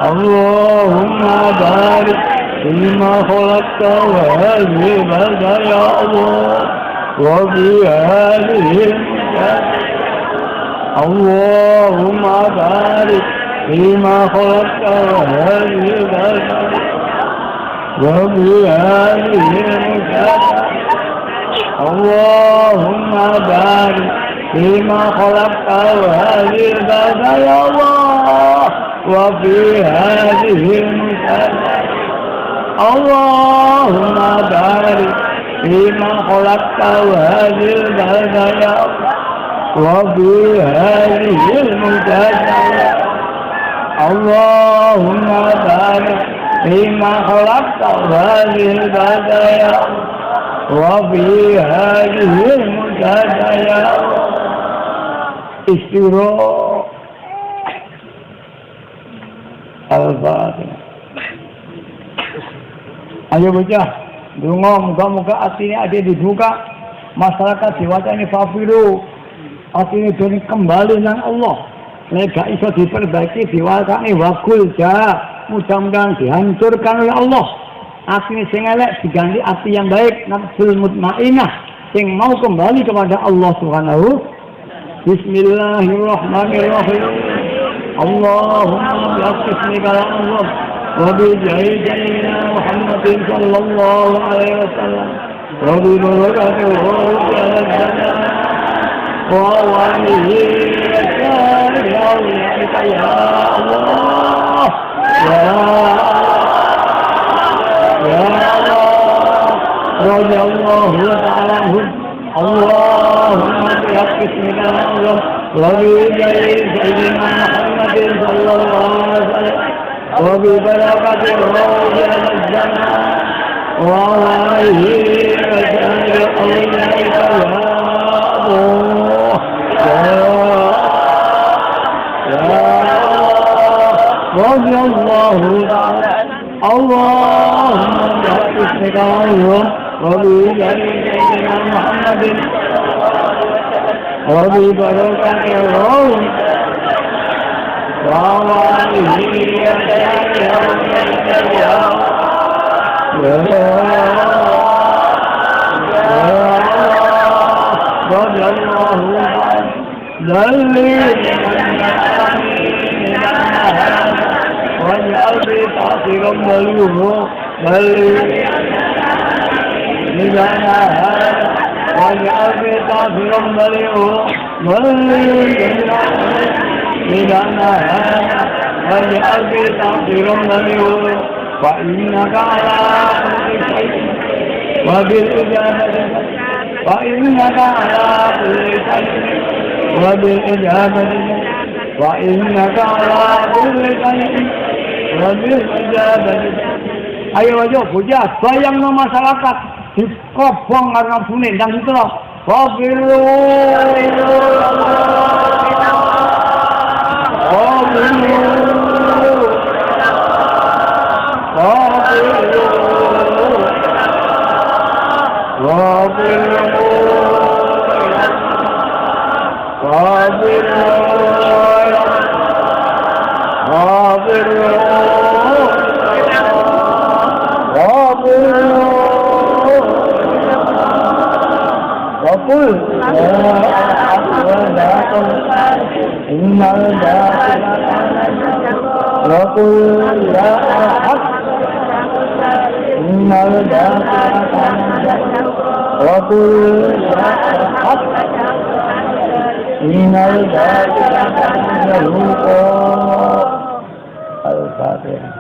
Allahumma barik fima khalaqta wa hadhil bada ya Allah وفي هذه المجاهدة اللهم بارك فيما خلقت وهذه البلد وفي هذه المجاهدة اللهم بارك فيما خلقت وهذه البلد يا الله وفي هذه المجاهدة اللهم بارك فيما خلقت وهذه البلد يا الله وفي هذه المجاهدة اللهم بارك فيما خلقت وهذه البلد يا الله وفي هذه المجاهدة يا الله استغفار الفاتحة. Ayo bocah, donga muga-muga atine ade dibuka, masyarakat dewasa ini fafiru, atine dene kembali nang Allah. Nek gak iso diperbaiki dewasane wakul ja, mudah-mudahan dihancurkan oleh Allah. Atine sing elek diganti ati yang baik, nafsul mutmainnah sing mau kembali kepada Allah Subhanahu. Bismillahirrahmanirrahim. Allahumma bi'ismika ya Allah wa bi sayyidina Muhammadin sallallahu alaihi wasallam wa bi barakatihi wa alihi ya Allah ya Allah radhiyallahu ta'ala anhum Allahumma bi'ismika ya Allah وبسيدنا محمد صلى الله عليه وسلم وببركة الروح الزمان وعليه وسائر أولئك يا الله رضي الله تعالى اللهم باسمك اللهم وبسيدنا محمد وببركة الروح وعليه وسائر أولئك يا رضي الله عنه ذلي واجعل في تأثيرا مليوه ذلي لنا واجعل في تأثيرا مليوه ذلي لنا واجعل في تأثيرا مليوه فإنك على كل شيء وبالإجابة فإنك على كل شيء وبالإجابة wa innaka ala kulli syai'in qadir. Ayo puja, bayangno masyarakat dikobong karena bunyi dan itu loh. Wabilu Wakul innal wakul la ahad innal wakul la ahad innal Al-Fatihah.